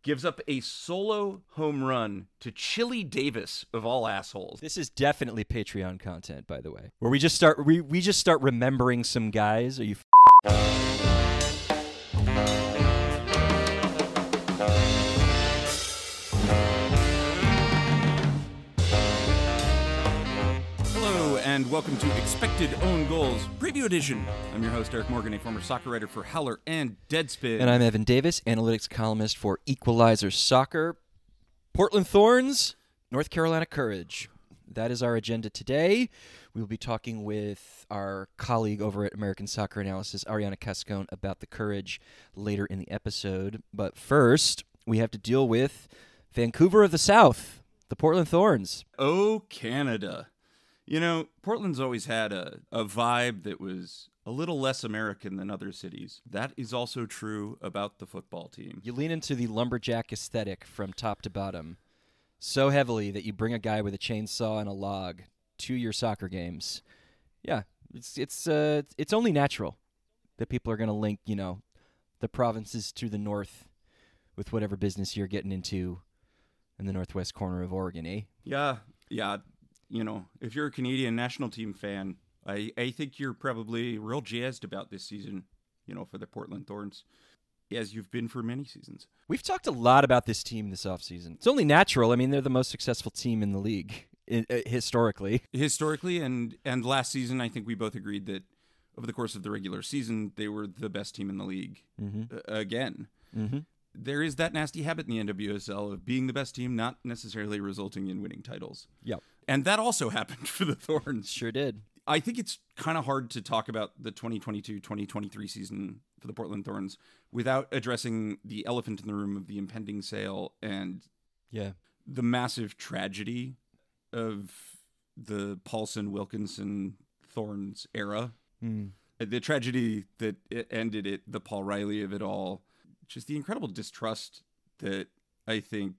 gives up a solo home run to Chili Davis, of all assholes. This is definitely Patreon content, by the way, where we just start remembering some guys. Are you? And welcome to Expected Own Goals Preview Edition. I'm your host, Eric Morgan, a former soccer writer for Howler and Deadspin. And I'm Evan Davis, analytics columnist for Equalizer Soccer. Portland Thorns, North Carolina Courage. That is our agenda today. We will be talking with our colleague over at American Soccer Analysis, Arianna Cascone, about the Courage later in the episode. But first, we have to deal with Vancouver of the South, the Portland Thorns. Oh, Canada. You know, Portland's always had a vibe that was a little less American than other cities. That is also true about the football team. You lean into the lumberjack aesthetic from top to bottom so heavily that you bring a guy with a chainsaw and a log to your soccer games. Yeah, it's only natural that people are going to link, you know, the provinces to the north with whatever business you're getting into in the northwest corner of Oregon, eh? Yeah. You know, if you're a Canadian national team fan, I think you're probably real jazzed about this season, you know, for the Portland Thorns, as you've been for many seasons. We've talked a lot about this team this offseason. It's only natural. I mean, they're the most successful team in the league, historically. Historically, and last season, I think we both agreed that over the course of the regular season, they were the best team in the league again. Mm-hmm. There is that nasty habit in the NWSL of being the best team, not necessarily resulting in winning titles. Yep. And that also happened for the Thorns. Sure did. I think it's kind of hard to talk about the 2022-2023 season for the Portland Thorns without addressing the elephant in the room of the impending sale and the massive tragedy of the Paulson-Wilkinson-Thorns era. The tragedy that ended it, the Paul Riley of it all. Just the incredible distrust that I think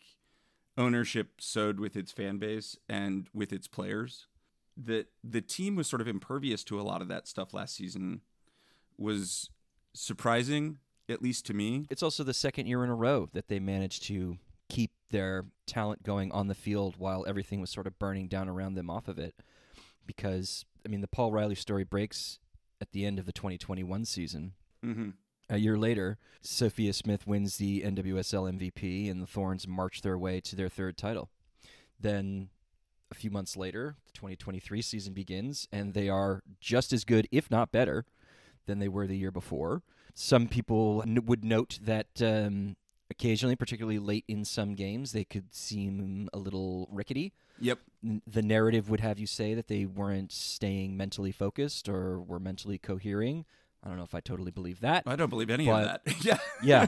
ownership sowed with its fan base and with its players. That the team was sort of impervious to a lot of that stuff last season was surprising, at least to me. It's also the second year in a row that they managed to keep their talent going on the field while everything was sort of burning down around them off of it. Because, I mean, the Paul Riley story breaks at the end of the 2021 season. Mm-hmm. A year later, Sophia Smith wins the NWSL MVP, and the Thorns march their way to their third title. Then, a few months later, the 2023 season begins, and they are just as good, if not better, than they were the year before. Some people would note that occasionally, particularly late in some games, they could seem a little rickety. Yep. The narrative would have you say that they weren't staying mentally focused or were mentally cohering. I don't know if I totally believe that. I don't believe any of that. Yeah.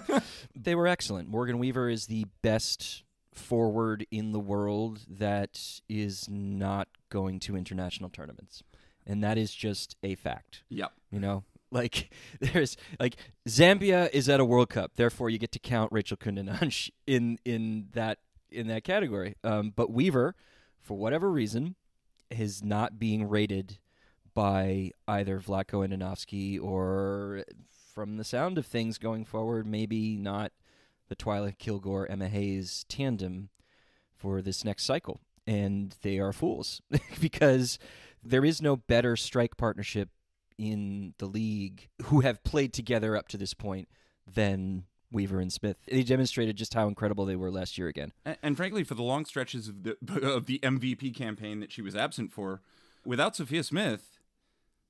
They were excellent. Morgan Weaver is the best forward in the world that is not going to international tournaments. And that is just a fact. Yep. You know, Zambia is at a World Cup, therefore you get to count Rachel Kundananj in that category. But Weaver, for whatever reason, is not being rated by either Vlatko Andonovski or, from the sound of things going forward, maybe not the Twyla Kilgore, Emma Hayes tandem for this next cycle. And they are fools because there is no better strike partnership in the league who have played together up to this point than Weaver and Smith. They demonstrated just how incredible they were last year again. And frankly, for the long stretches of the MVP campaign that she was absent for, without Sophia Smith,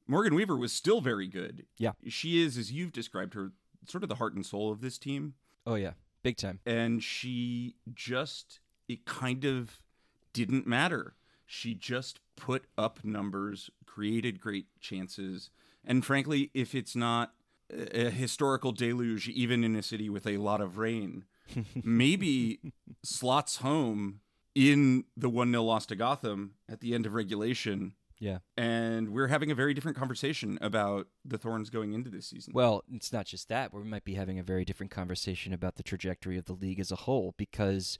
Morgan Weaver was still very good. Yeah. She is, as you've described her, sort of the heart and soul of this team. Oh, yeah. Big time. And it kind of didn't matter. She just put up numbers, created great chances. And frankly, if it's not a historical deluge, even in a city with a lot of rain, maybe slots home in the 1-0 loss to Gotham at the end of regulation. Yeah. And we're having a very different conversation about the Thorns going into this season. Well, it's not just that. We might be having a very different conversation about the trajectory of the league as a whole, because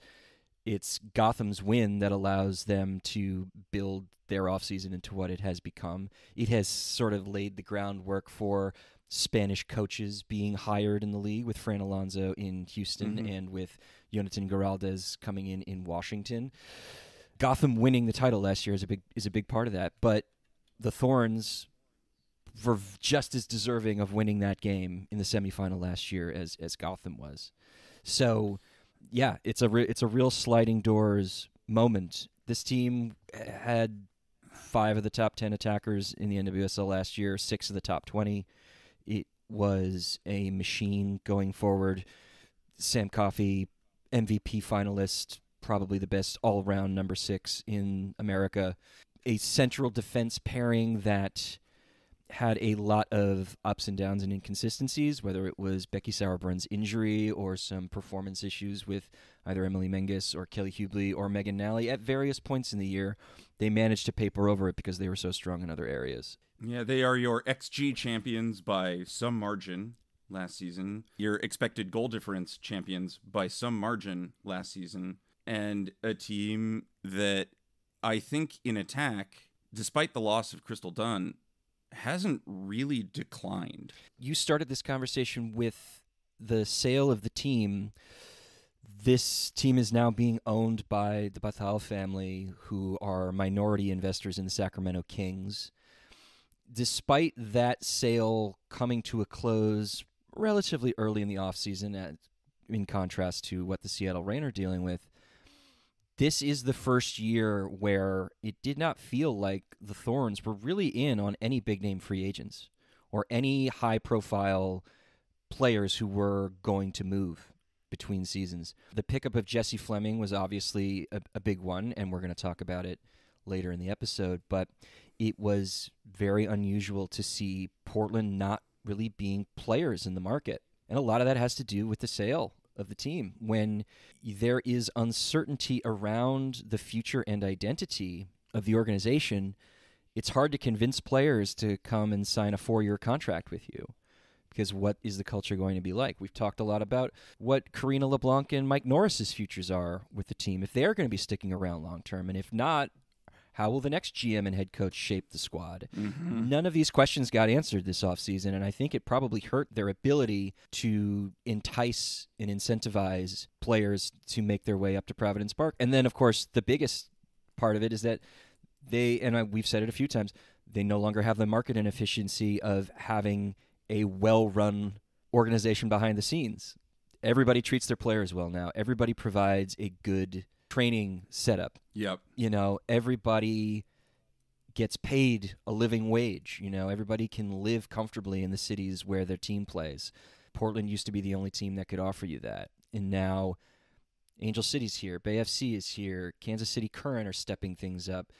it's Gotham's win that allows them to build their offseason into what it has become. It has sort of laid the groundwork for Spanish coaches being hired in the league, with Fran Alonso in Houston and with Jonathan Giraldes coming in Washington. Gotham winning the title last year is a big part of that, but the Thorns were just as deserving of winning that game in the semifinal last year as Gotham was. So, yeah, it's a real sliding doors moment. This team had 5 of the top 10 attackers in the NWSL last year, 6 of the top 20. It was a machine going forward. Sam Coffey, MVP finalist, probably the best all-around number 6 in America. A central defense pairing that had a lot of ups and downs and inconsistencies, whether it was Becky Sauerbrun's injury or some performance issues with either Emily Menges or Kelly Hubley or Megan Nally. At various points in the year, they managed to paper over it because they were so strong in other areas. Yeah, they are your XG champions by some margin last season, your expected goal difference champions by some margin last season, and a team that I think in attack, despite the loss of Crystal Dunn, hasn't really declined. You started this conversation with the sale of the team. This team is now being owned by the Backheeled family, who are minority investors in the Sacramento Kings. Despite that sale coming to a close relatively early in the offseason, in contrast to what the Seattle Reign are dealing with, this is the first year where it did not feel like the Thorns were really in on any big-name free agents or any high-profile players who were going to move between seasons. The pickup of Jessie Fleming was obviously a big one, and we're going to talk about it later in the episode, but it was very unusual to see Portland not really being players in the market. And a lot of that has to do with the sale of the team. When there is uncertainty around the future and identity of the organization, it's hard to convince players to come and sign a 4-year contract with you, because what is the culture going to be like? We've talked a lot about what Karina LeBlanc and Mike Norris's futures are with the team, if they're going to be sticking around long term, and if not, how will the next GM and head coach shape the squad? Mm-hmm. None of these questions got answered this offseason, and I think it probably hurt their ability to entice and incentivize players to make their way up to Providence Park. And then, of course, the biggest part of it is that we've said it a few times, they no longer have the market inefficiency of having a well-run organization behind the scenes. Everybody treats their players well now. Everybody provides a good training setup. Yep. Everybody gets paid a living wage. Everybody can live comfortably in the cities where their team plays. Portland used to be the only team that could offer you that. And now Angel City's here, Bay FC is here, Kansas City Current are stepping things up.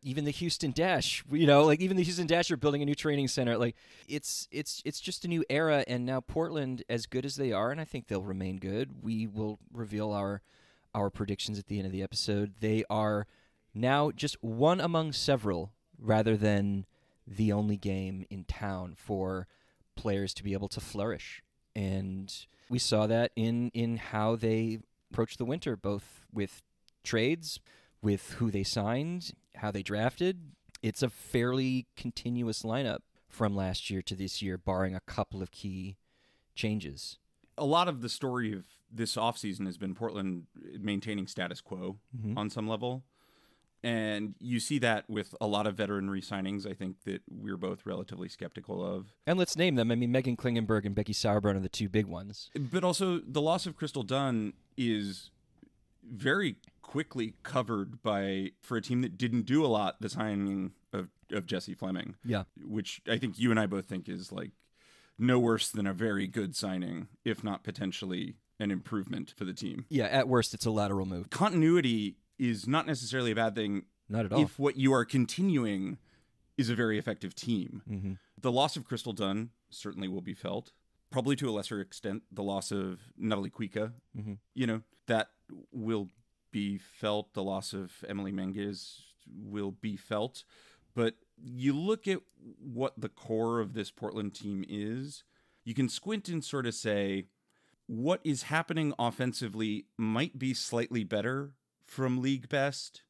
Even the Houston Dash, even the Houston Dash are building a new training center. It's just a new era, and now Portland, as good as they are, and I think they'll remain good. We will reveal our predictions at the end of the episode. They are now just one among several, rather than the only game in town for players to be able to flourish. And we saw that in how they approached the winter, both with trades, with who they signed, how they drafted. It's a fairly continuous lineup from last year to this year, barring a couple of key changes. A lot of the story of this offseason has been Portland maintaining status quo on some level. And you see that with a lot of veteran re-signings, I think, that we're both relatively skeptical of. And let's name them. Megan Klingenberg and Becky Sauerbrunn are the two big ones. But also, the loss of Crystal Dunn is very quickly covered for a team that didn't do a lot, the signing of Jessie Fleming. Yeah. Which I think you and I both think is no worse than a very good signing, if not potentially an improvement for the team. Yeah, at worst, it's a lateral move. Continuity is not necessarily a bad thing. Not at all. If what you are continuing is a very effective team. Mm-hmm. The loss of Crystal Dunn certainly will be felt. Probably to a lesser extent, the loss of Natalie Kuika. Mm-hmm. That will be felt. The loss of Emily Menges will be felt. But you look at what the core of this Portland team is, you can squint and sort of say, what is happening offensively might be slightly better from league best,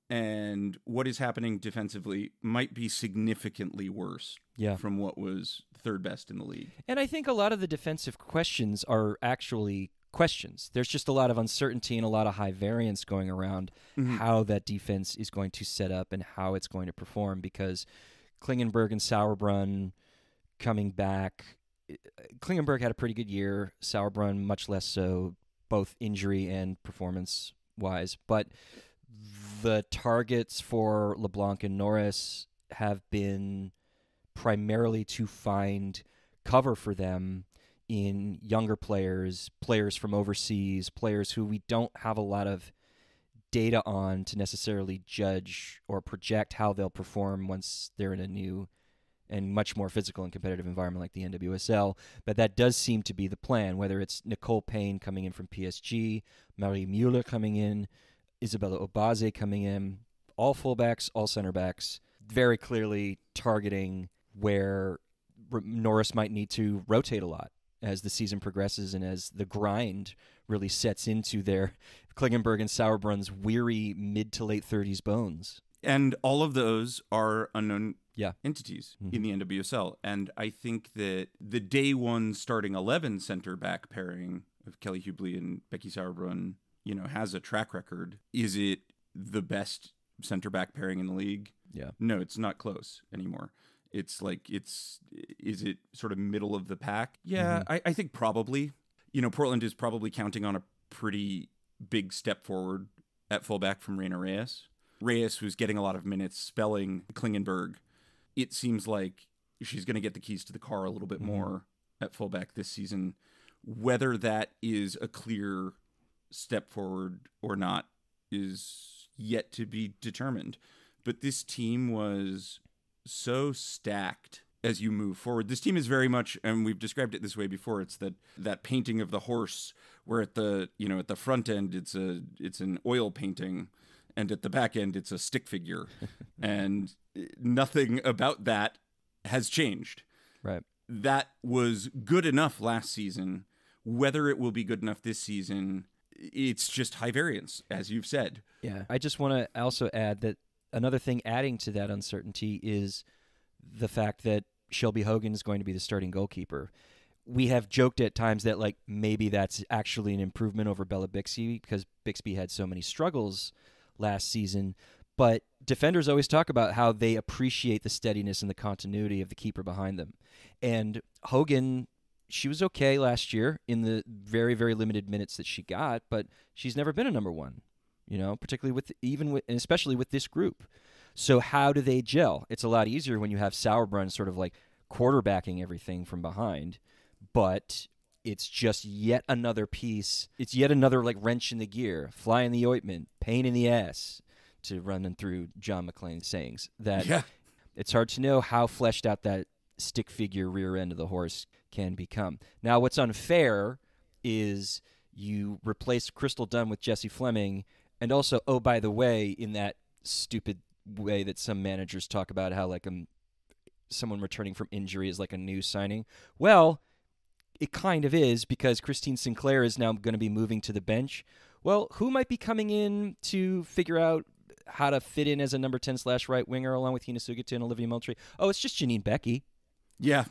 and what is happening defensively might be significantly worse from what was third best in the league. And I think a lot of the defensive questions are actually questions. There's just a lot of uncertainty and a lot of high variance going around how that defense is going to set up and how it's going to perform, because Klingenberg and Sauerbrunn coming back. Klingenberg had a pretty good year, Sauerbrunn much less so, both injury and performance-wise. But the targets for LeBlanc and Norris have been primarily to find cover for them in younger players, players from overseas, players who we don't have a lot of data on to necessarily judge or project how they'll perform once they're in a new and much more physical and competitive environment like the NWSL. But that does seem to be the plan, whether it's Nicole Payne coming in from PSG, Marie Mueller coming in, Isabella Obaze coming in, all fullbacks, all center backs, very clearly targeting where Norris might need to rotate a lot as the season progresses and as the grind really sets into their Klingenberg and Sauerbrunn's weary mid to late 30s bones. And all of those are unknown entities in the NWSL. And I think that the day one starting 11 center back pairing of Kelly Hubley and Becky Sauerbrunn, has a track record. Is it the best center back pairing in the league? Yeah. No, it's not close anymore. It's like, is it sort of middle of the pack? Yeah, I think probably. Portland is probably counting on a pretty big step forward at fullback from Reina Reyes. Reyes, who's getting a lot of minutes, spelling Klingenberg. It seems like she's going to get the keys to the car a little bit more at fullback this season. Whether that is a clear step forward or not is yet to be determined. But this team was so stacked as you move forward. This team is very much, and we've described it this way before, it's that painting of the horse where at the front end it's an oil painting, and at the back end it's a stick figure. And nothing about that has changed. Right. That was good enough last season. Whether it will be good enough this season, it's just high variance, as you've said. Yeah. I just want to also add that another thing adding to that uncertainty is the fact that Shelby Hogan is going to be the starting goalkeeper. We have joked at times that maybe that's actually an improvement over Bella Bixby because Bixby had so many struggles last season. But defenders always talk about how they appreciate the steadiness and the continuity of the keeper behind them. And Hogan, she was okay last year in the very, very limited minutes that she got, but she's never been a number one, particularly and especially with this group. So how do they gel? It's a lot easier when you have Sauerbrunn sort of quarterbacking everything from behind, but it's just yet another piece. It's yet another wrench in the gear, fly in the ointment, pain in the ass, to run through John McClane's sayings. That it's hard to know how fleshed out that stick figure rear end of the horse can become. Now, what's unfair is you replace Crystal Dunn with Jessie Fleming, and also, oh, by the way, in that stupid way that some managers talk about how someone returning from injury is a new signing. Well, it kind of is, because Christine Sinclair is now going to be moving to the bench. Well, who might be coming in to figure out how to fit in as a number 10/right winger along with Hina Sugita and Olivia Moultrie? Oh, it's just Janine Becky. Yeah.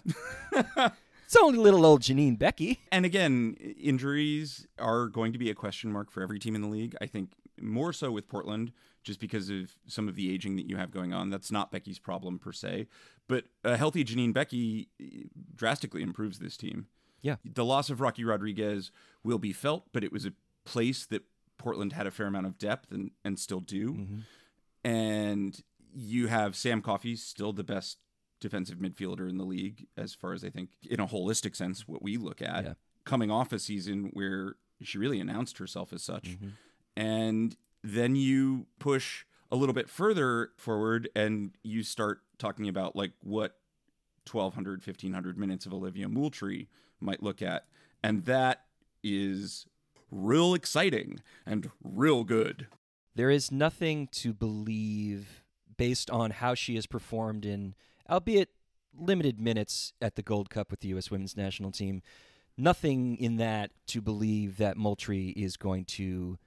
It's only little old Janine Becky. And again, injuries are going to be a question mark for every team in the league. I think more so with Portland, just because of some of the aging that you have going on. That's not Becky's problem per se. But a healthy Janine Becky drastically improves this team. Yeah. The loss of Rocky Rodriguez will be felt, but it was a place that Portland had a fair amount of depth and still do. And you have Sam Coffey, still the best defensive midfielder in the league, as far as I think, in a holistic sense, what we look at, coming off a season where she really announced herself as such. And then you push a little bit further forward and you start talking about what 1,200, 1,500 minutes of Olivia Moultrie might look at. And that is real exciting and real good. There is nothing to believe based on how she has performed in, albeit limited minutes at the Gold Cup with the U.S. Women's National Team, nothing in that to believe that Moultrie is going to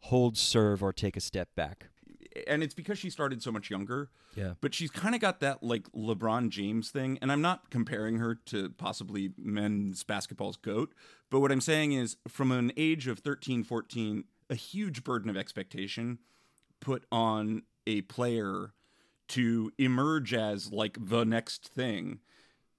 hold serve or take a step back. and it's because she started so much younger. Yeah. But she's kind of got that like LeBron James thing, and I'm not comparing her to possibly men's basketball's GOAT, but what I'm saying is from an age of 13, 14, a huge burden of expectation put on a player to emerge as like the next thing.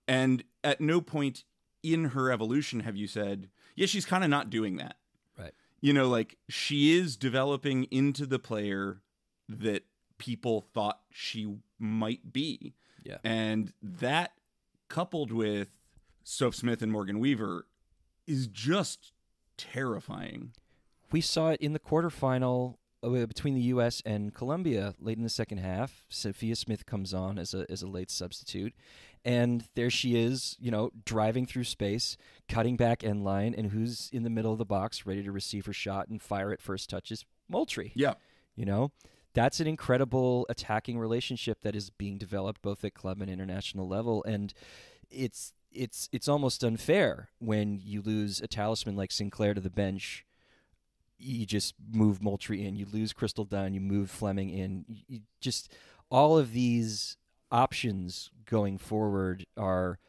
And at no point in her evolution have you said, yeah, she's kind of not doing that. Right. You know, like she is developing into the player that people thought she might be. Yeah. And that coupled with Soph Smith and Morgan Weaver is just terrifying. We saw it in the quarterfinal between the U.S. and Colombia late in the second half. Sophia Smith comes on as a late substitute. And there she is, driving through space, cutting back end line, and who's in the middle of the box ready to receive her shot and fire at first touch is Moultrie. Yeah. That's an incredible attacking relationship that is being developed both at club and international level. And it's almost unfair when you lose a talisman like Sinclair to the bench. You just move Moultrie in. You lose Crystal Dunn. You move Fleming in. You just all of these options going forward are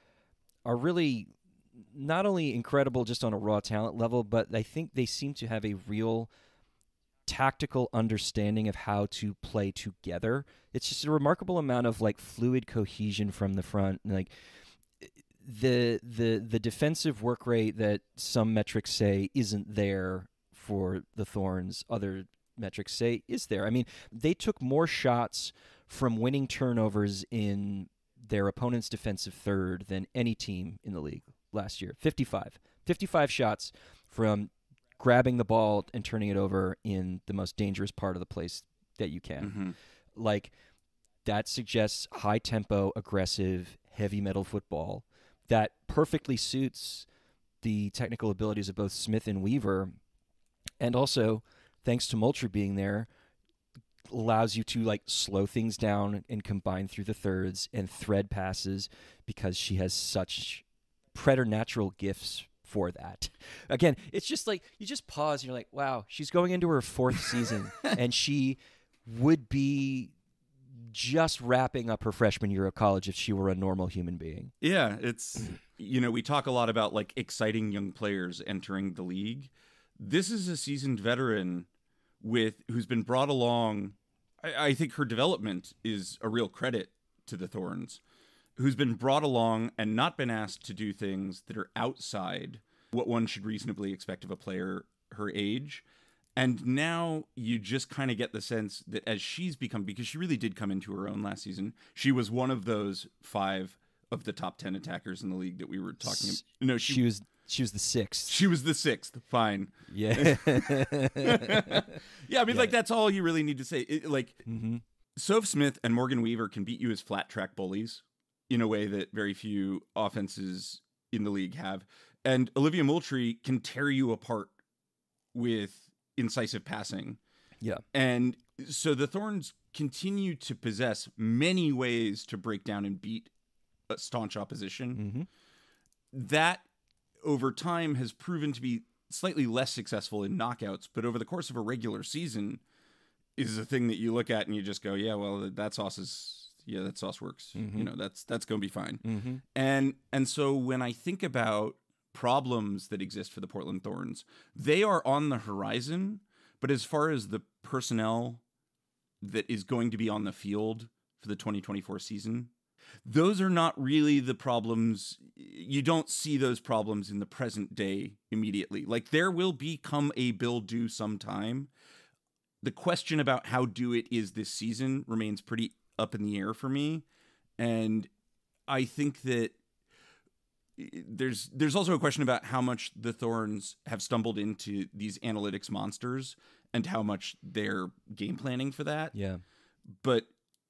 really not only incredible just on a raw talent level, but I think they seem to have a real tactical understanding of how to play together. It's just a remarkable amount of like fluid cohesion from the front. Like the defensive work rate that some metrics say isn't there for the Thorns, other metrics say is there. I mean, they took more shots from winning turnovers in their opponent's defensive third than any team in the league last year. 55 shots from grabbing the ball and turning it over in the most dangerous part of the place that you can. Mm-hmm. Like, that suggests high tempo, aggressive, heavy metal football that perfectly suits the technical abilities of both Smith and Weaver. And also, thanks to Moultrie being there, allows you to like slow things down and combine through the thirds and thread passes because she has such preternatural gifts for that. Again, it's just like you just pause and you're like, wow, she's going into her fourth season and she would be just wrapping up her freshman year of college if she were a normal human being. Yeah, it's, we talk a lot about like exciting young players entering the league. This is a seasoned veteran who's been brought along. I think her development is a real credit to the Thorns, who's been brought along and not been asked to do things that are outside what one should reasonably expect of a player her age. And now you just kind of get the sense that as she's become, because she really did come into her own last season, she was one of those 5 of the top 10 attackers in the league that we were talking about. No, she was the 6th. She was the 6th. Fine. Yeah. Yeah, I mean, like, that's all you really need to say. Mm-hmm. Soph Smith and Morgan Weaver can beat you as flat track bullies in a way that very few offenses in the league have. And Olivia Moultrie can tear you apart with incisive passing. Yeah. And so the Thorns continue to possess many ways to break down and beat a staunch opposition. Mm-hmm. That over time has proven to be slightly less successful in knockouts, but over the course of a regular season is a thing that you look at and you just go, yeah, well, that sauce works. Mm-hmm. That's going to be fine. Mm-hmm. And so when I think about problems that exist for the Portland Thorns, they are on the horizon, but as far as the personnel that is going to be on the field for the 2024 season, those are not really the problems. You don't see those problems in the present day immediately. Like, there will become a bill due sometime. The question about how due it is this season remains pretty up in the air for me. And I think that there's also a question about how much the Thorns have stumbled into these analytics monsters and how much they're game planning for that. Yeah. But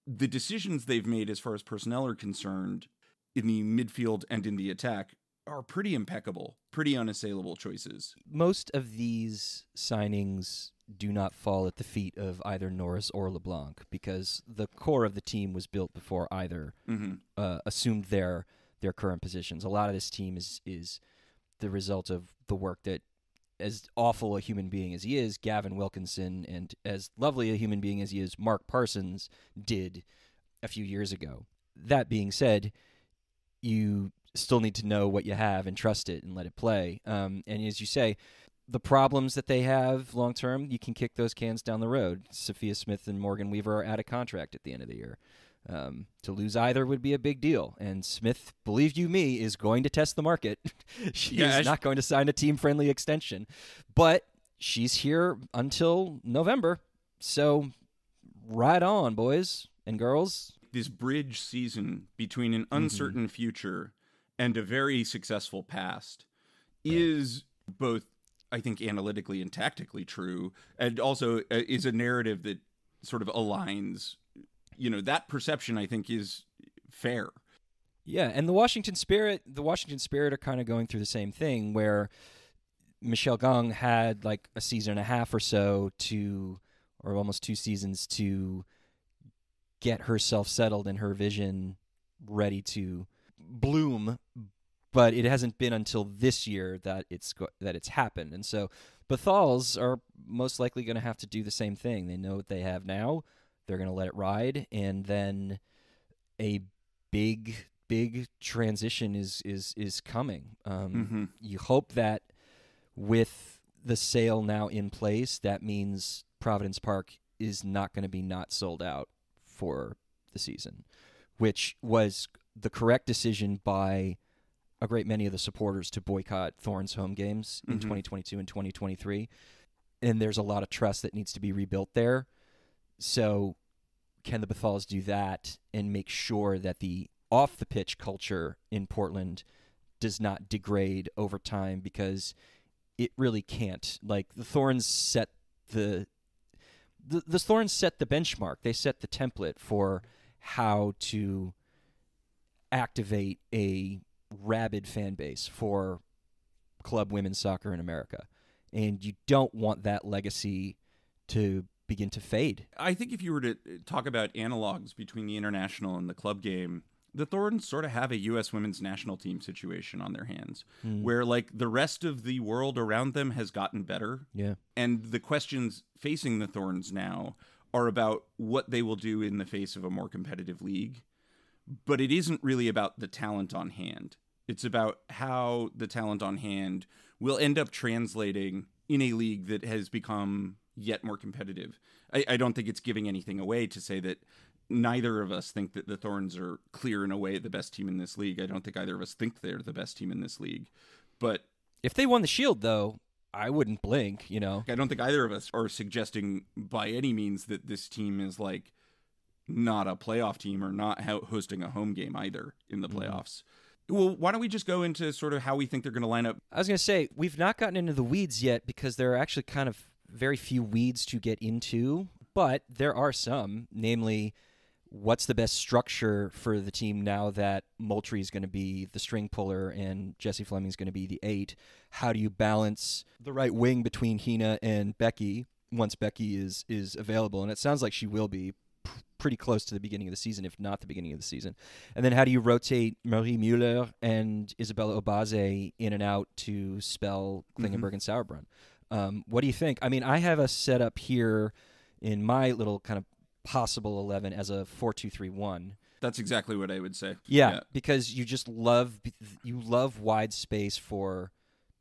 the decisions they've made as far as personnel are concerned in the midfield and in the attack are pretty impeccable, pretty unassailable choices. Most of these signings do not fall at the feet of either Norris or LeBlanc because the core of the team was built before either assumed their current positions. A lot of this team is the result of the work that as awful a human being as he is, Gavin Wilkinson, and as lovely a human being as he is, Mark Parsons, did a few years ago. That being said, you still need to know what you have and trust it and let it play. And as you say, the problems that they have long term, you can kick those cans down the road. Sophia Smith and Morgan Weaver are out of contract at the end of the year. To lose either would be a big deal. And Smith, believe you me, is going to test the market. She's not going to sign a team-friendly extension. But she's here until November. So right on, boys and girls. This bridge season between an uncertain future and a very successful past is both, I think, analytically and tactically true, and also is a narrative that sort of aligns. That perception, I think, is fair. Yeah, and the Washington Spirit are kind of going through the same thing, where Michelle Gong had like a season and a half or so or almost 2 seasons to get herself settled and her vision ready to bloom, but it hasn't been until this year that it's happened. And so Bethals are most likely going to have to do the same thing. They know what they have now. They're going to let it ride, and then a big transition is coming. You hope that with the sale now in place, that means Providence Park is not going to be not sold out for the season, which was the correct decision by a great many of the supporters to boycott Thorns home games in 2022 and 2023. And there's a lot of trust that needs to be rebuilt there. So can the Bethals do that and make sure that the off-the-pitch culture in Portland does not degrade over time, because it really can't. Like, the Thorns set the benchmark. They set the template for how to activate a rabid fan base for club women's soccer in America. And you don't want that legacy to begin to fade. I think if you were to talk about analogs between the international and the club game, the Thorns sort of have a U.S. women's national team situation on their hands, where like the rest of the world around them has gotten better. Yeah. And the questions facing the Thorns now are about what they will do in the face of a more competitive league. But it isn't really about the talent on hand. It's about how the talent on hand will end up translating in a league that has become yet more competitive. I don't think it's giving anything away to say that neither of us think that the Thorns are clear in a way the best team in this league. I don't think either of us think they're the best team in this league. But if they won the Shield, though, I wouldn't blink, I don't think either of us are suggesting by any means that this team is like not a playoff team or not hosting a home game either in the playoffs. Well, why don't we just go into sort of how we think they're going to line up? I was going to say, we've not gotten into the weeds yet because there are actually kind of very few weeds to get into, but there are some, namely, what's the best structure for the team now that Moultrie is going to be the string puller and Jessie Fleming is going to be the 8? How do you balance the right wing between Hina and Becky once Becky is available? And it sounds like she will be pretty close to the beginning of the season, if not the beginning of the season. And then how do you rotate Marie Mueller and Isabella Obaze in and out to spell Klingenberg and Sauerbrunn? What do you think? I mean, I have a setup here in my little kind of possible 11 as a 4-2-3-1. That's exactly what I would say. Yeah, because you just love wide space for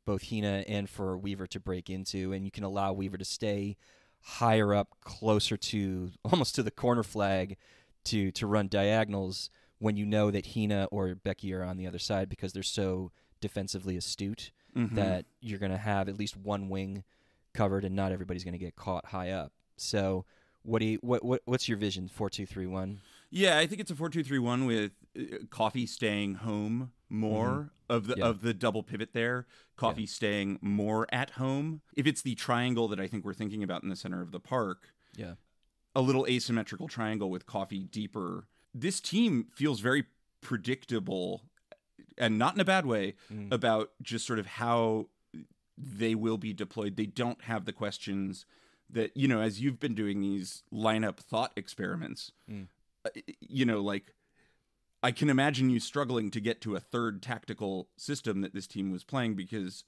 both Hina and for Weaver to break into, and you can allow Weaver to stay higher up, closer to almost to the corner flag to run diagonals when you know that Hina or Becky are on the other side, because they're so defensively astute that you're going to have at least one wing covered and not everybody's going to get caught high up. So what's your vision, 4-2-3-1? Yeah, I think it's a 4-2-3-1 with Coffey staying home more of the double pivot there. Coffey staying more at home. If it's the triangle that I think we're thinking about in the center of the park, a little asymmetrical triangle with Coffey deeper. This team feels very predictable, and not in a bad way, about just sort of how they will be deployed. They don't have the questions that, as you've been doing these lineup thought experiments, like I can imagine you struggling to get to a third tactical system that this team was playing, because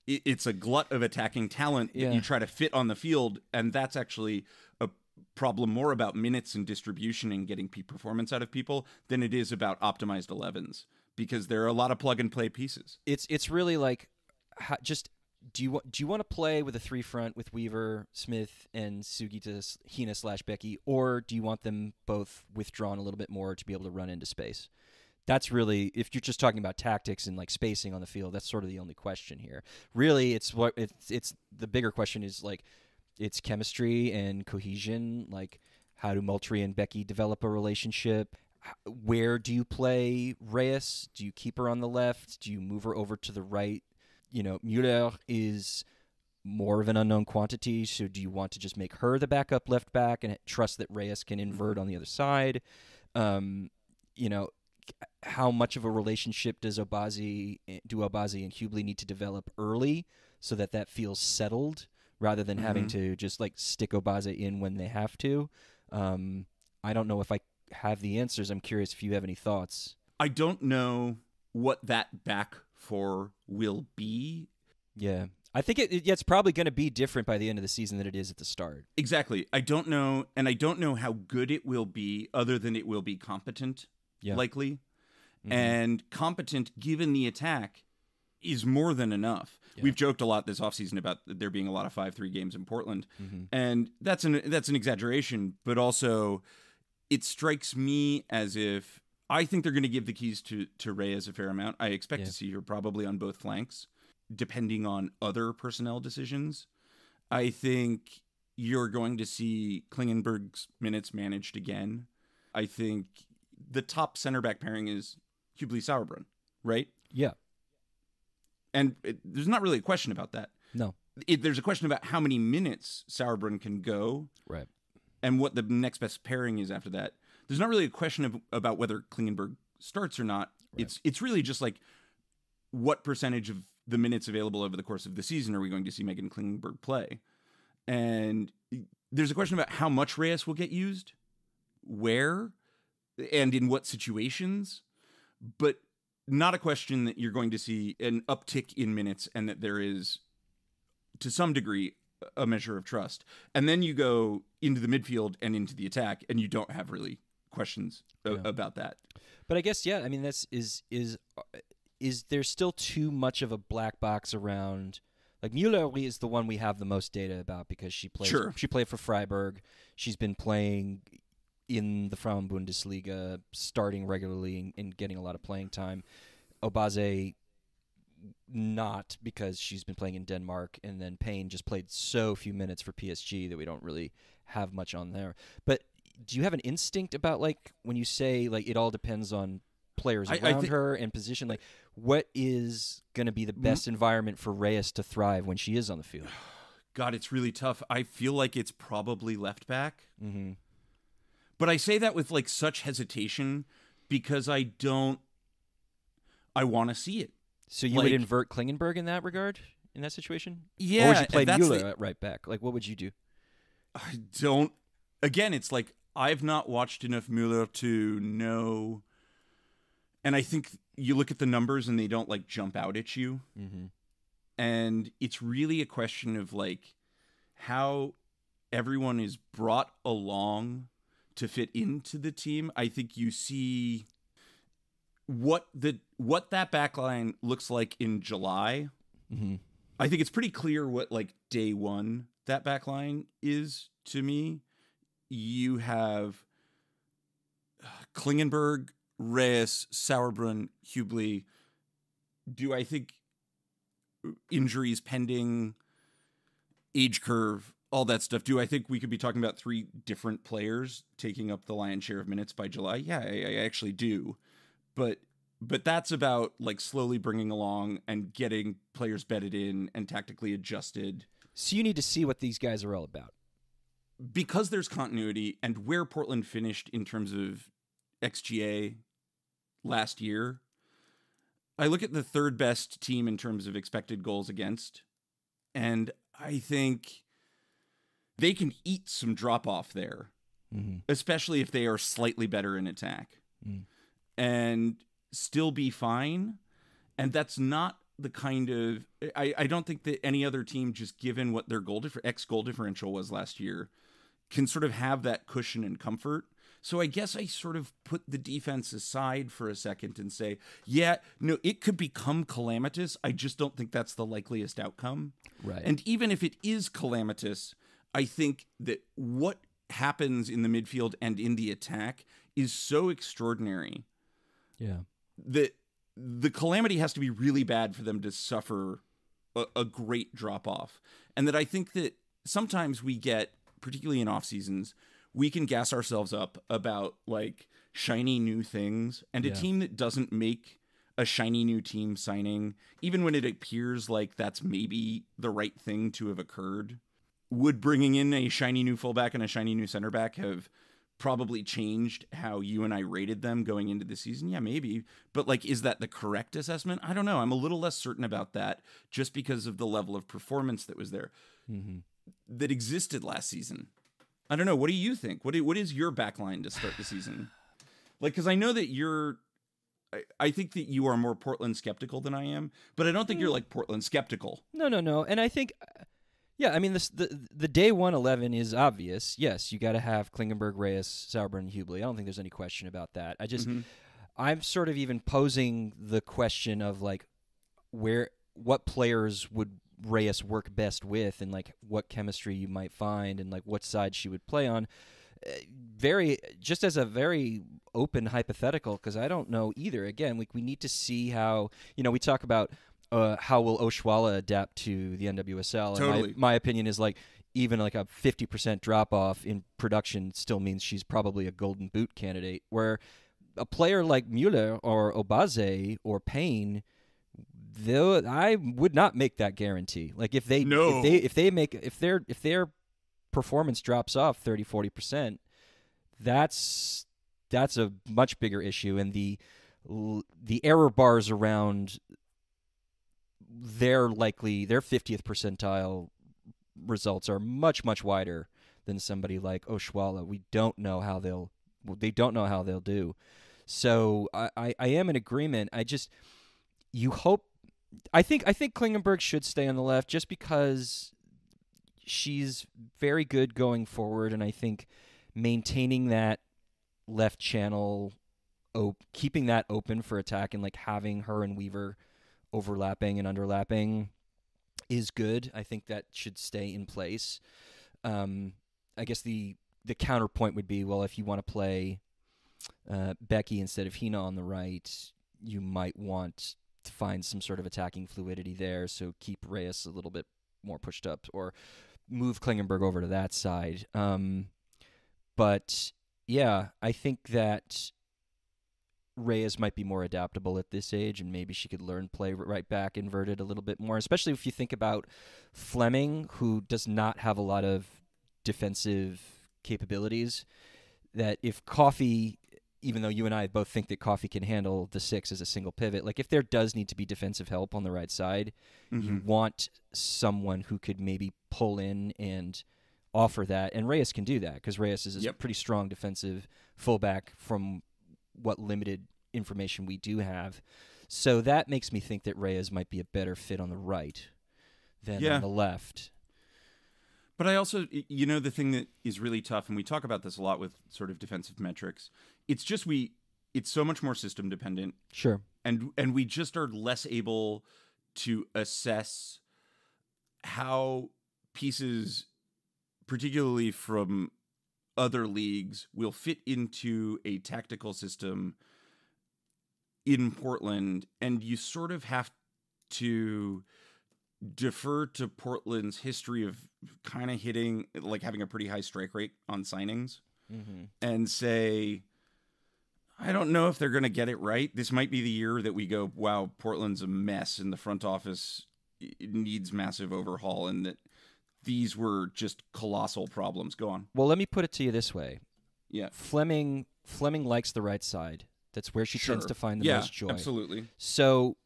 it's a glut of attacking talent that you try to fit on the field, and that's actually a problem more about minutes and distribution and getting peak performance out of people than it is about optimized 11s, because there are a lot of plug and play pieces. It's really like do you want to play with a 3 front with Weaver, Smith, and Sugita Hina/Becky, or do you want them both withdrawn a little bit more to be able to run into space? That's really, if you're just talking about tactics and like spacing on the field, that's sort of the only question here. Really, it's the bigger question is like it's chemistry and cohesion. Like, how do Moultrie and Becky develop a relationship? Where do you play Reyes? Do you keep her on the left? Do you move her over to the right? You know, Müller is more of an unknown quantity, so do you want to just make her the backup left back and trust that Reyes can invert on the other side? You know, how much of a relationship do Obazi and Hubley need to develop early so that feels settled rather than having to just like stick Obazi in when they have to? I don't know if I have the answers. I'm curious if you have any thoughts. I don't know what that back four will be. Yeah. I think it's probably going to be different by the end of the season than it is at the start. Exactly. I don't know, and I don't know how good it will be other than it will be competent. Yeah. Likely. And competent, given the attack, is more than enough. Yeah. We've joked a lot this offseason about there being a lot of 5-3 games in Portland, and that's an exaggeration, but also it strikes me as if I think they're going to give the keys to Reyes a fair amount. I expect to see her probably on both flanks, depending on other personnel decisions. I think you're going to see Klingenberg's minutes managed again. I think the top center back pairing is Hubley-Sauerbrunn, right? Yeah. And there's not really a question about that. No. There's a question about how many minutes Sauerbrunn can go. Right. And what the next best pairing is after that. There's not really a question about whether Klingenberg starts or not. Right. It's really just like what percentage of the minutes available over the course of the season are we going to see Megan Klingenberg play? And there's a question about how much Reyes will get used, where, and in what situations, but not a question that you're going to see an uptick in minutes and that there is, to some degree, a measure of trust. And then you go into the midfield and into the attack, and you don't have really questions about that. But I guess, I mean, is there still too much of a black box around? Like, Müller is the one we have the most data about because she plays. Sure. She played for Freiburg. She's been playing in the Frauen-Bundesliga, starting regularly and getting a lot of playing time. Obaze, not, because she's been playing in Denmark, and then Payne just played so few minutes for PSG that we don't really have much on there. But do you have an instinct about, like, when you say, like, it all depends on players around her and position, like, what is going to be the best environment for Reyes to thrive when she is on the field? God, it's really tough. I feel like it's probably left back. But I say that with like such hesitation because I want to see it. So you would invert Klingenberg in that regard, in that situation? Yeah. Or would you play Müller at right back? Like, what would you do? I don't. Again, it's like I've not watched enough Müller to know. And I think you look at the numbers and they don't like jump out at you. And it's really a question of like how everyone is brought along to fit into the team. I think you see what that backline looks like in July. I think it's pretty clear what like day one that backline is to me. You have Klingenberg, Reyes, Sauerbrunn, Hubley. Do I think injuries pending, age curve, all that stuff, do I think we could be talking about 3 different players taking up the lion's share of minutes by July? Yeah, I actually do. But that's about like slowly bringing along and getting players bedded in and tactically adjusted. So you need to see what these guys are all about. Because there's continuity and where Portland finished in terms of XGA last year, I look at the 3rd best team in terms of expected goals against, and I think they can eat some drop-off there, especially if they are slightly better in attack, and still be fine. And that's not the kind of I don't think that any other team, just given what their goal differential was last year, can sort of have that cushion and comfort. So I guess I sort of put the defense aside for a second and say, yeah, no, it could become calamitous. I just don't think that's the likeliest outcome. Right. And even if it is calamitous, I think that what happens in the midfield and in the attack is so extraordinary. Yeah. That the calamity has to be really bad for them to suffer a great drop off. And that I think that sometimes we get, particularly in off seasons, we can gas ourselves up about like shiny new things, and a team that doesn't make a shiny new team signing, even when it appears like that's maybe the right thing to have occurred, would bringing in a shiny new fullback and a shiny new center back have probably changed how you and I rated them going into the season? Yeah, maybe. But like, is that the correct assessment? I don't know. I'm a little less certain about that just because of the level of performance that was there, that existed last season. I don't know. What do you think? What is your backline to start the season? Like, because I know that I think that you are more Portland skeptical than I am, but I don't think you're like Portland skeptical. No. And I think, yeah, I mean, the day 111 is obvious. Yes, you got to have Klingenberg, Reyes, Sauerbrunn, and Hubley. I don't think there's any question about that. I'm sort of even posing the question of like what players would Reyes work best with, and like what chemistry you might find, and like what side she would play on. Just as a very open hypothetical, because I don't know either. Again, like we need to see how, we talk about how will Oshuala adapt to the NWSL. Totally. And my opinion is like even like a 50% drop off in production still means she's probably a golden boot candidate, where a player like Mueller or Obaze or Payne, I would not make that guarantee. Like if their performance drops off 30-40%, that's a much bigger issue, and the error bars around their 50th percentile results are much much wider than somebody like Oshuala. They don't know how they'll do. So I am in agreement. I think Klingenberg should stay on the left just because she's very good going forward, and I think maintaining that left channel, keeping that open for attack, and like having her and Weaver overlapping and underlapping is good. I think that should stay in place. I guess the counterpoint would be, well, if you want to play Becky instead of Hina on the right, you might want to find some sort of attacking fluidity there, so keep Reyes a little bit more pushed up, or move Klingenberg over to that side. But yeah, I think that Reyes might be more adaptable at this age, and maybe she could learn play right back inverted a little bit more, especially if you think about Fleming, who does not have a lot of defensive capabilities. That if Coffey, even though you and I both think that Coffey can handle the 6 as a single pivot, like if there does need to be defensive help on the right side, you want someone who could maybe pull in and offer that. And Reyes can do that, because Reyes is a pretty strong defensive fullback from what limited information we do have. So that makes me think that Reyes might be a better fit on the right than on the left. But I also, the thing that is really tough, and we talk about this a lot with sort of defensive metrics, it's just it's so much more system dependent. Sure. And we just are less able to assess how pieces, particularly from other leagues, will fit into a tactical system in Portland. And you sort of have to defer to Portland's history of kind of hitting, like having a pretty high strike rate on signings, and say, I don't know if they're going to get it right. This might be the year that we go, wow, Portland's a mess and the front office needs massive overhaul, and that these were just colossal problems. Go on. Well, let me put it to you this way. Yeah. Fleming likes the right side. That's where she tends to find the most joy. Absolutely. So,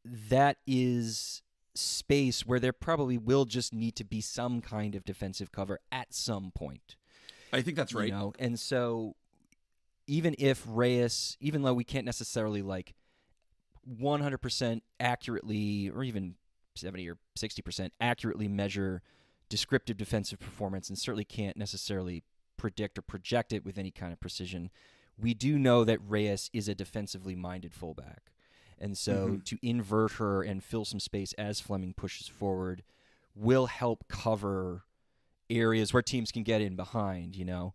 that is space where there probably will just need to be some kind of defensive cover at some point. I think that's right. And so even if Reyes, even though we can't necessarily like 100% accurately, or even 70 or 60% accurately measure descriptive defensive performance, and certainly can't necessarily predict or project it with any kind of precision. We do know that Reyes is a defensively minded fullback. And so to invert her and fill some space as Fleming pushes forward will help cover areas where teams can get in behind, you know.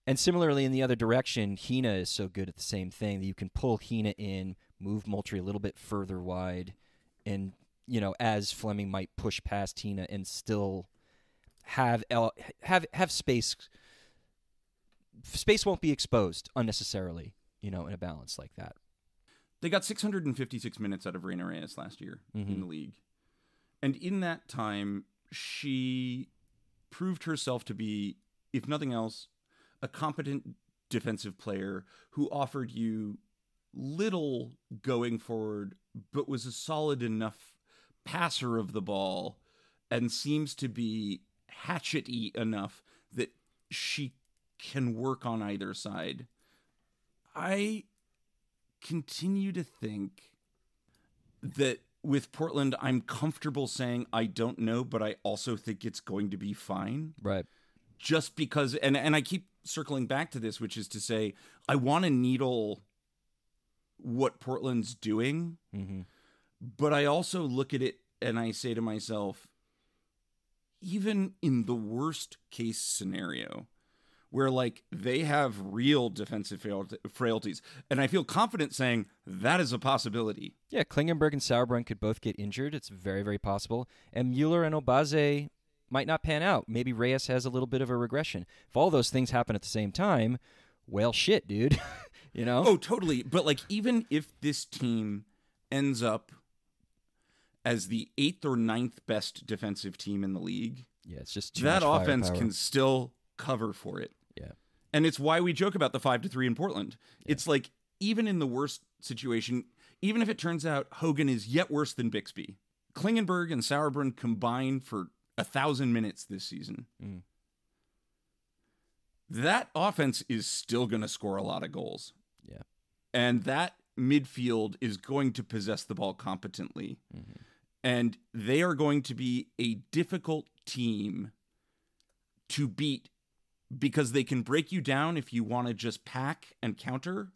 And similarly, in the other direction, Hina is so good at the same thing that you can pull Hina in, move Moultrie a little bit further wide, and, you know, as Fleming might push past Hina and still have space. Space won't be exposed unnecessarily, you know, in a balance like that. They got 656 minutes out of Reina Reyes last year in the league. And in that time, she proved herself to be, if nothing else, a competent defensive player who offered you little going forward, but was a solid enough passer of the ball and seems to be hatchet-y enough that she can work on either side. I continue to think that with Portland, I'm comfortable saying I don't know, but I also think it's going to be fine. Right. Just because, and I keep circling back to this, which is to say, I want to needle what Portland's doing, but I also look at it and I say to myself, even in the worst case scenario, where like they have real defensive frailties, and I feel confident saying that is a possibility. Yeah, Klingenberg and Sauerbrunn could both get injured. It's very, very possible. And Mueller and Obaze might not pan out. Maybe Reyes has a little bit of a regression. If all those things happen at the same time, well, shit, dude. You know? Oh, totally. But like, even if this team ends up as the 8th or 9th best defensive team in the league, yeah, it's just that offense can still cover for it. Yeah. And it's why we joke about the 5-3 in Portland. Yeah. It's like, even in the worst situation, even if it turns out Hogan is yet worse than Bixby, Klingenberg and Sauerbrunn combined for 1,000 minutes this season. That offense is still going to score a lot of goals. Yeah. And that midfield is going to possess the ball competently. And they are going to be a difficult team to beat because they can break you down if you want to just pack and counter.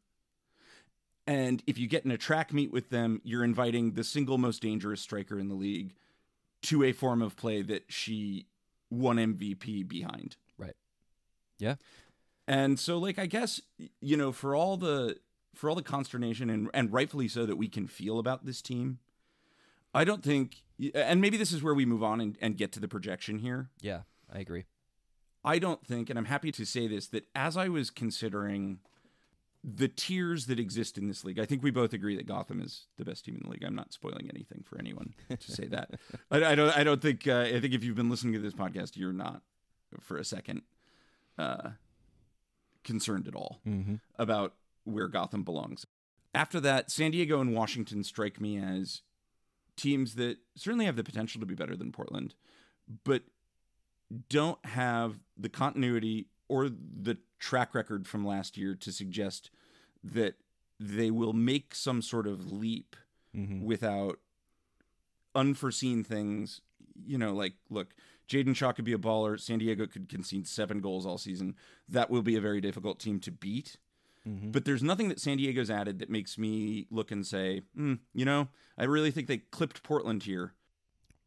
And if you get in a track meet with them, you're inviting the single most dangerous striker in the league to a form of play that she won MVP behind. Right. Yeah. And so, like, I guess, you know, for all the consternation and rightfully so that we can feel about this team, I don't think, and maybe this is where we move on and get to the projection here. Yeah, I agree. I don't think, and I'm happy to say this, that as I was considering the tiers that exist in this league, I think we both agree that Gotham is the best team in the league. I'm not spoiling anything for anyone to say that. I don't think, I think if you've been listening to this podcast, you're not for a second concerned at all about where Gotham belongs. After that, San Diego and Washington strike me as teams that certainly have the potential to be better than Portland, but don't have the continuity or the track record from last year to suggest that they will make some sort of leap without unforeseen things. You know, like, look, Jaden Shaw could be a baller. San Diego could concede 7 goals all season. That will be a very difficult team to beat. But there's nothing that San Diego's added that makes me look and say, you know, I really think they clipped Portland here.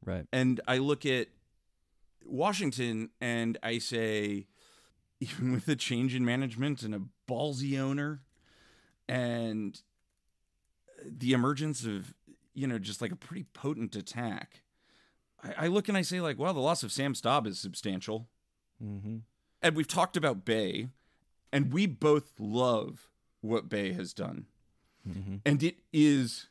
Right. And I look at Washington and I say, even with a change in management and a ballsy owner and the emergence of, you know, just like a pretty potent attack, I look and I say, like, well, the loss of Sam Staub is substantial. And we've talked about Bay, and we both love what Bay has done. And it is,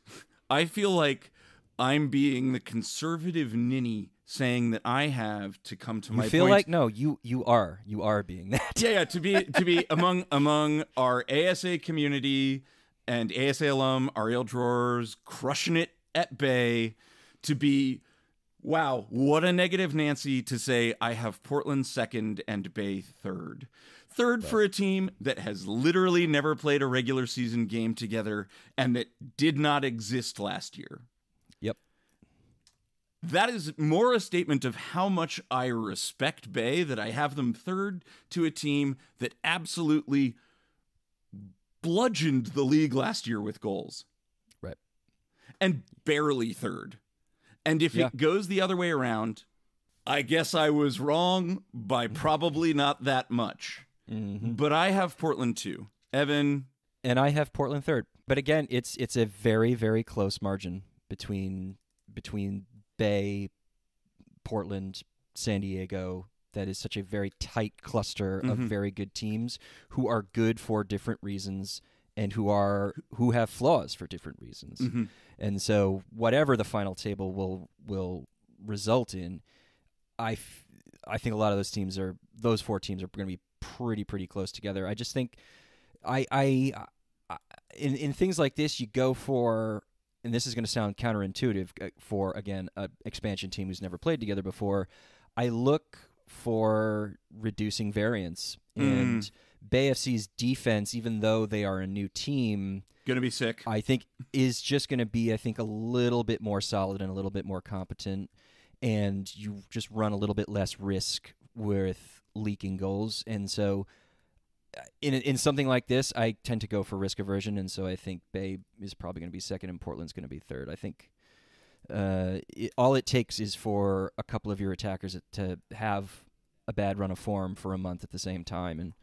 I feel like I'm being the conservative ninny saying that I have to come to my point. You feel like, no, you are being that. Yeah, to be among our ASA community and ASA alum Ariel Drawers crushing it at Bay, to be Wow, what a negative Nancy to say I have Portland second and Bay third. Third for a team that has literally never played a regular season game together and that did not exist last year. Yep. That is more a statement of how much I respect Bay, that I have them third to a team that absolutely bludgeoned the league last year with goals. Right. And barely third. And if it goes the other way around, I guess I was wrong by probably not that much. Mm-hmm. But I have Portland too. Evan. And I have Portland third. But again, it's a very, very close margin between Bay, Portland, San Diego. That is such a very tight cluster of very good teams who are good for different reasons and who have flaws for different reasons. Mm-hmm. And so whatever the final table will result in, I think a lot of those four teams are going to be pretty close together. I just think in things like this, you go for, and this is going to sound counterintuitive for, again, an expansion team who's never played together before, I look for reducing variance. And Bay FC's defense, even though they are a new team, going to be sick, I think is just going to be, a little bit more solid and a little bit more competent, and you just run a little bit less risk with leaking goals. And so in something like this, I tend to go for risk aversion, and so I think Bay is probably going to be second and Portland's going to be third. I think all it takes is for a couple of your attackers to have a bad run of form for a month at the same time,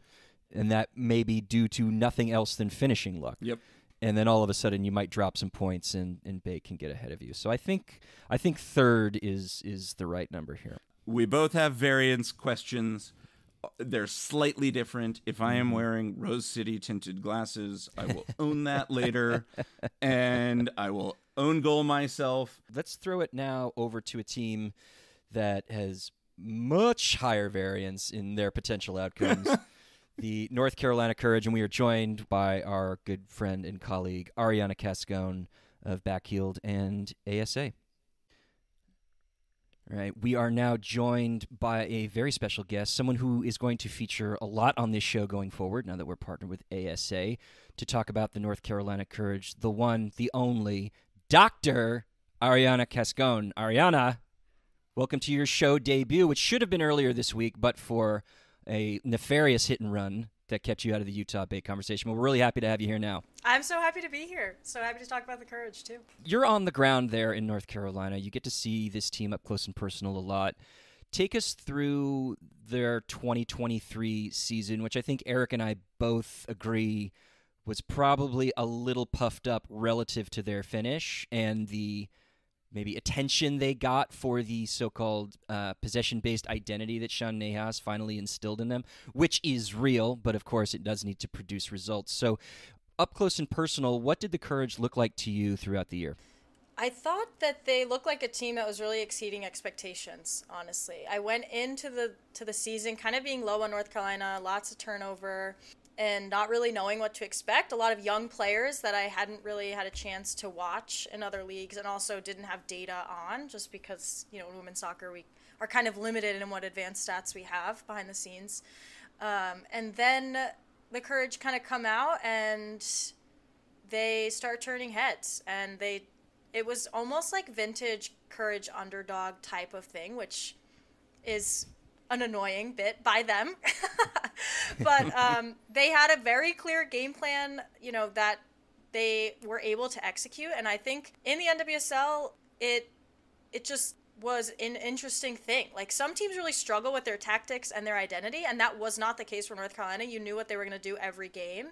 and that may be due to nothing else than finishing luck. Yep. And then all of a sudden you might drop some points and Bay can get ahead of you. So I think third is the right number here. We both have variance questions. They're slightly different. If I am wearing Rose City tinted glasses, I will own that later, and I will own goal myself. Let's throw it now over to a team that has much higher variance in their potential outcomes. The North Carolina Courage, and we are joined by our good friend and colleague, Arianna Cascone of Backheeled and ASA. All right, we are now joined by a very special guest, someone who is going to feature a lot on this show going forward, now that we're partnered with ASA, to talk about the North Carolina Courage, the one, the only, Dr. Arianna Cascone. Arianna, welcome to your show debut, which should have been earlier this week, but for a nefarious hit and run that kept you out of the Utah Bay conversation. But we're really happy to have you here now. I'm so happy to be here. So happy to talk about the Courage, too. You're on the ground there in North Carolina. You get to see this team up close and personal a lot. Take us through their 2023 season, which I think Eric and I both agree was probably a little puffed up relative to their finish and the maybe attention they got for the so-called possession-based identity that Sean Nahas finally instilled in them, which is real, but of course it does need to produce results. So up close and personal, what did the Courage look like to you throughout the year? I thought that they looked like a team that was really exceeding expectations, honestly. I went into the season kind of being low on North Carolina, lots of turnover, and not really knowing what to expect. A lot of young players that I hadn't really had a chance to watch in other leagues and also didn't have data on, just because, in women's soccer we are kind of limited in what advanced stats we have behind the scenes. And then the Courage kind of come out and they start turning heads, and it was almost like vintage Courage underdog type of thing, which is an annoying bit by them. But they had a very clear game plan, that they were able to execute. And I think in the NWSL, it just was an interesting thing. Like, some teams really struggle with their tactics and their identity, and that was not the case for North Carolina. You knew what they were going to do every game.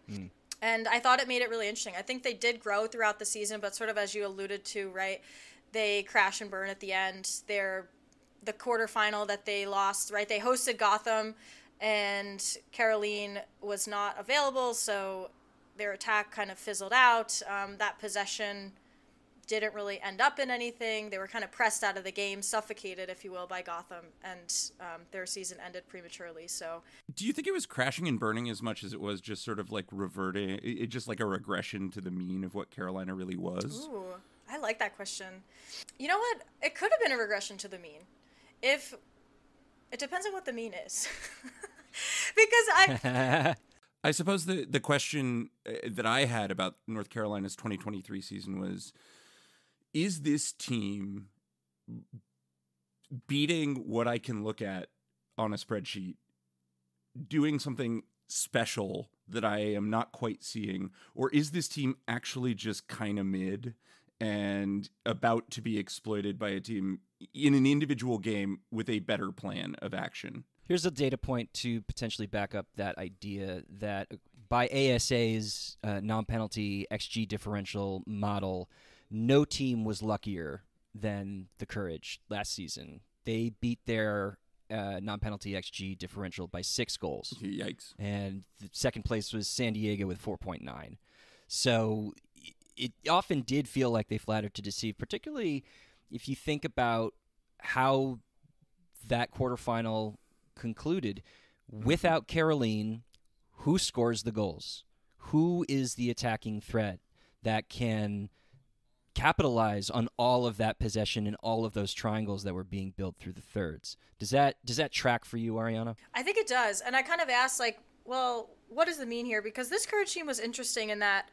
And I thought it made it really interesting. I think they did grow throughout the season, but sort of as you alluded to, right, they crash and burn at the end. The quarterfinal that they lost, right, they hosted Gotham, and Kerolin was not available, so their attack kind of fizzled out. That possession didn't really end up in anything. They were kind of pressed out of the game, suffocated, if you will, by Gotham, and their season ended prematurely. So, do you think it was crashing and burning as much as it was just sort of like reverting, it just like a regression to the mean of what Carolina really was? Ooh, I like that question. You know what? It could have been a regression to the mean. If it depends on what the mean is. Because I suppose the question that I had about North Carolina's 2023 season was, is this team beating what I can look at on a spreadsheet, doing something special that I am not quite seeing, or is this team actually just kind of mid and about to be exploited by a team in an individual game with a better plan of action? Here's a data point to potentially back up that idea that by ASA's non-penalty XG differential model, no team was luckier than the Courage last season. They beat their non-penalty XG differential by 6 goals. Yikes. And the second place was San Diego with 4.9. So it often did feel like they flattered to deceive, particularly if you think about how that quarterfinal concluded. Without Kerolin, who scores the goals? Who is the attacking threat that can capitalize on all of that possession and all of those triangles that were being built through the thirds? Does that track for you, Arianna? I think it does. And I kind of asked, like, well, what does the mean here? Because this Courage team was interesting in that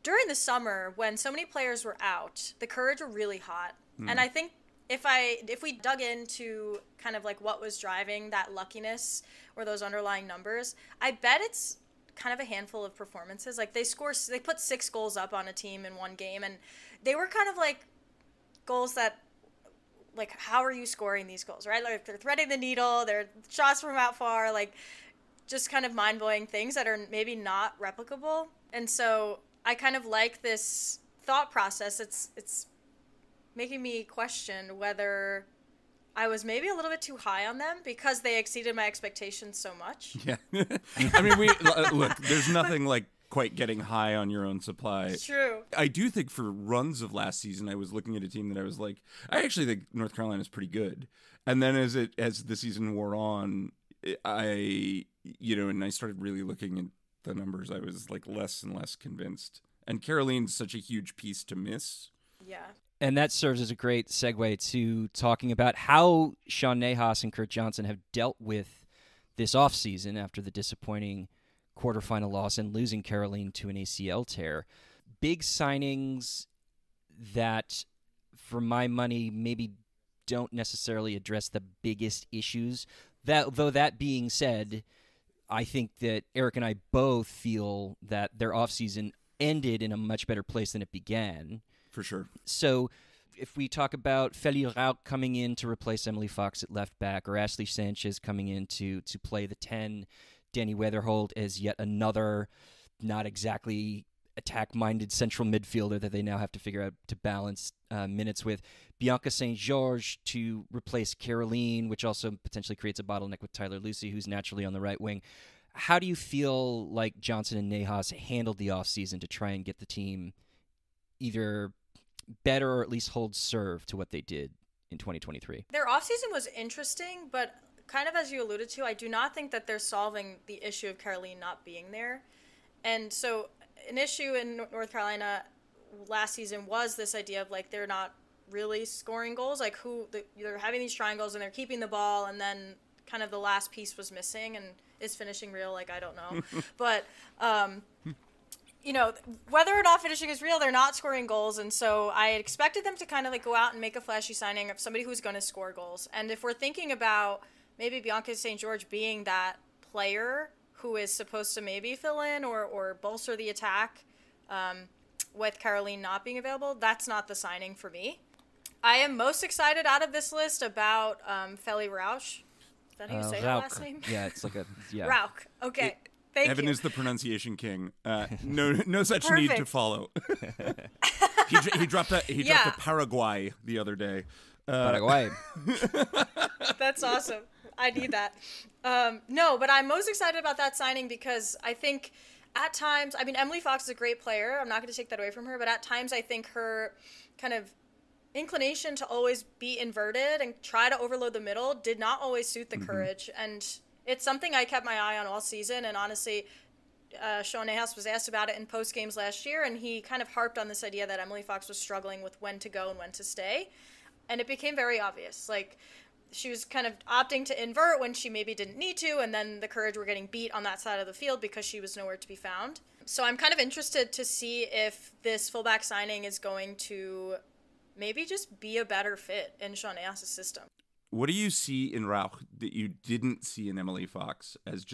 during the summer, when so many players were out, the Courage were really hot. And I think if we dug into kind of like what was driving that luckiness or those underlying numbers, I bet it's kind of a handful of performances. Like they put 6 goals up on a team in one game, and they were kind of like goals that, like, how are you scoring these goals, right? Like they're threading the needle, they're shots from out far, like just kind of mind-blowing things that are maybe not replicable. And so I kind of like this thought process. It's making me question whether I was maybe a little bit too high on them because they exceeded my expectations so much. Yeah. I mean, look, there's nothing like quite getting high on your own supply. It's true. I do think for runs of last season, I was looking at a team that I was like, I actually think North Carolina is pretty good. And then as the season wore on, and I started really looking at the numbers, I was like less and less convinced. And Kerolin's such a huge piece to miss. Yeah. And that serves as a great segue to talking about how Sean Nahas and Kurt Johnson have dealt with this offseason after the disappointing quarterfinal loss and losing Kerolin to an ACL tear. Big signings that, for my money, maybe don't necessarily address the biggest issues. Though that being said, I think that Eric and I both feel that their offseason ended in a much better place than it began. For sure. So if we talk about Feli Rauch coming in to replace Emily Fox at left back, or Ashley Sanchez coming in to play the 10, Danny Weatherholt as yet another not exactly attack-minded central midfielder that they now have to figure out to balance minutes with, Bianca St. George to replace Kerolin, which also potentially creates a bottleneck with Tyler Lucy, who's naturally on the right wing. How do you feel like Johnson and Nahas handled the offseason to try and get the team either better or at least hold serve to what they did in 2023? Their offseason was interesting, but kind of as you alluded to, I do not think that they're solving the issue of Kerolin not being there. And so an issue in North Carolina last season was this idea of, like, they're not really scoring goals. Like, they're having these triangles and they're keeping the ball, and then kind of the last piece was missing. And is finishing real? Like, I don't know. But, whether or not finishing is real, they're not scoring goals. And so I expected them to kind of like go out and make a flashy signing of somebody who's going to score goals. And if we're thinking about maybe Bianca St. George being that player who is supposed to maybe fill in or bolster the attack with Kerolin not being available, that's not the signing for me. I am most excited out of this list about Feli Rauch. Is that how you say her last name? Yeah, it's like Rauch. Okay. Thank Evan you. is the pronunciation king. No such Perfect. need to follow. he dropped a Paraguay the other day. Paraguay. That's awesome. I need that. No, but I'm most excited about that signing because I think at times, I mean, Emily Fox is a great player. I'm not going to take that away from her, but at times I think her kind of inclination to always be inverted and try to overload the middle did not always suit the Courage. And it's something I kept my eye on all season. And honestly, Sean Nahas was asked about it in post games last year, and he kind of harped on this idea that Emily Fox was struggling with when to go and when to stay. And it became very obvious. Like, she was kind of opting to invert when she maybe didn't need to, and then the Courage were getting beat on that side of the field because she was nowhere to be found. So I'm kind of interested to see if this fullback signing is going to maybe just be a better fit in Sean Nahas' system. What do you see in Rauch that you didn't see in Emily Fox as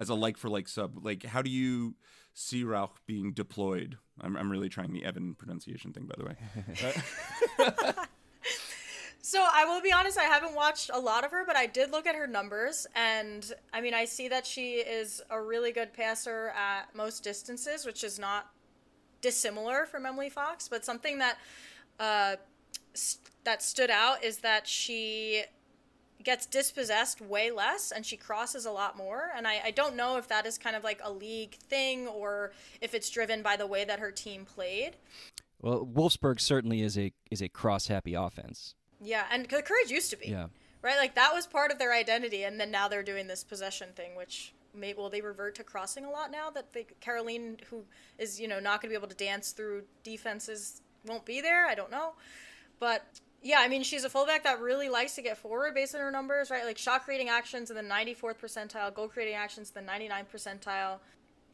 a like-for-like sub? Like, how do you see Rauch being deployed? I'm really trying the Evan pronunciation thing, by the way. So I will be honest, I haven't watched a lot of her, but I did look at her numbers. And, I mean, I see that she is a really good passer at most distances, which is not dissimilar from Emily Fox. But something that that stood out is that she gets dispossessed way less and she crosses a lot more. And I don't know if that is kind of like a league thing or if it's driven by the way that her team played. Well, Wolfsburg certainly is a cross-happy offense. Yeah, and the Courage used to be. Yeah. Right? Like, that was part of their identity, and then now they're doing this possession thing, which will they revert to crossing a lot now that Kerolin, who is, not going to be able to dance through defenses, won't be there? I don't know. But, yeah, I mean, she's a fullback that really likes to get forward based on her numbers, right? Like, shot creating actions in the 94th percentile, goal creating actions in the 99th percentile.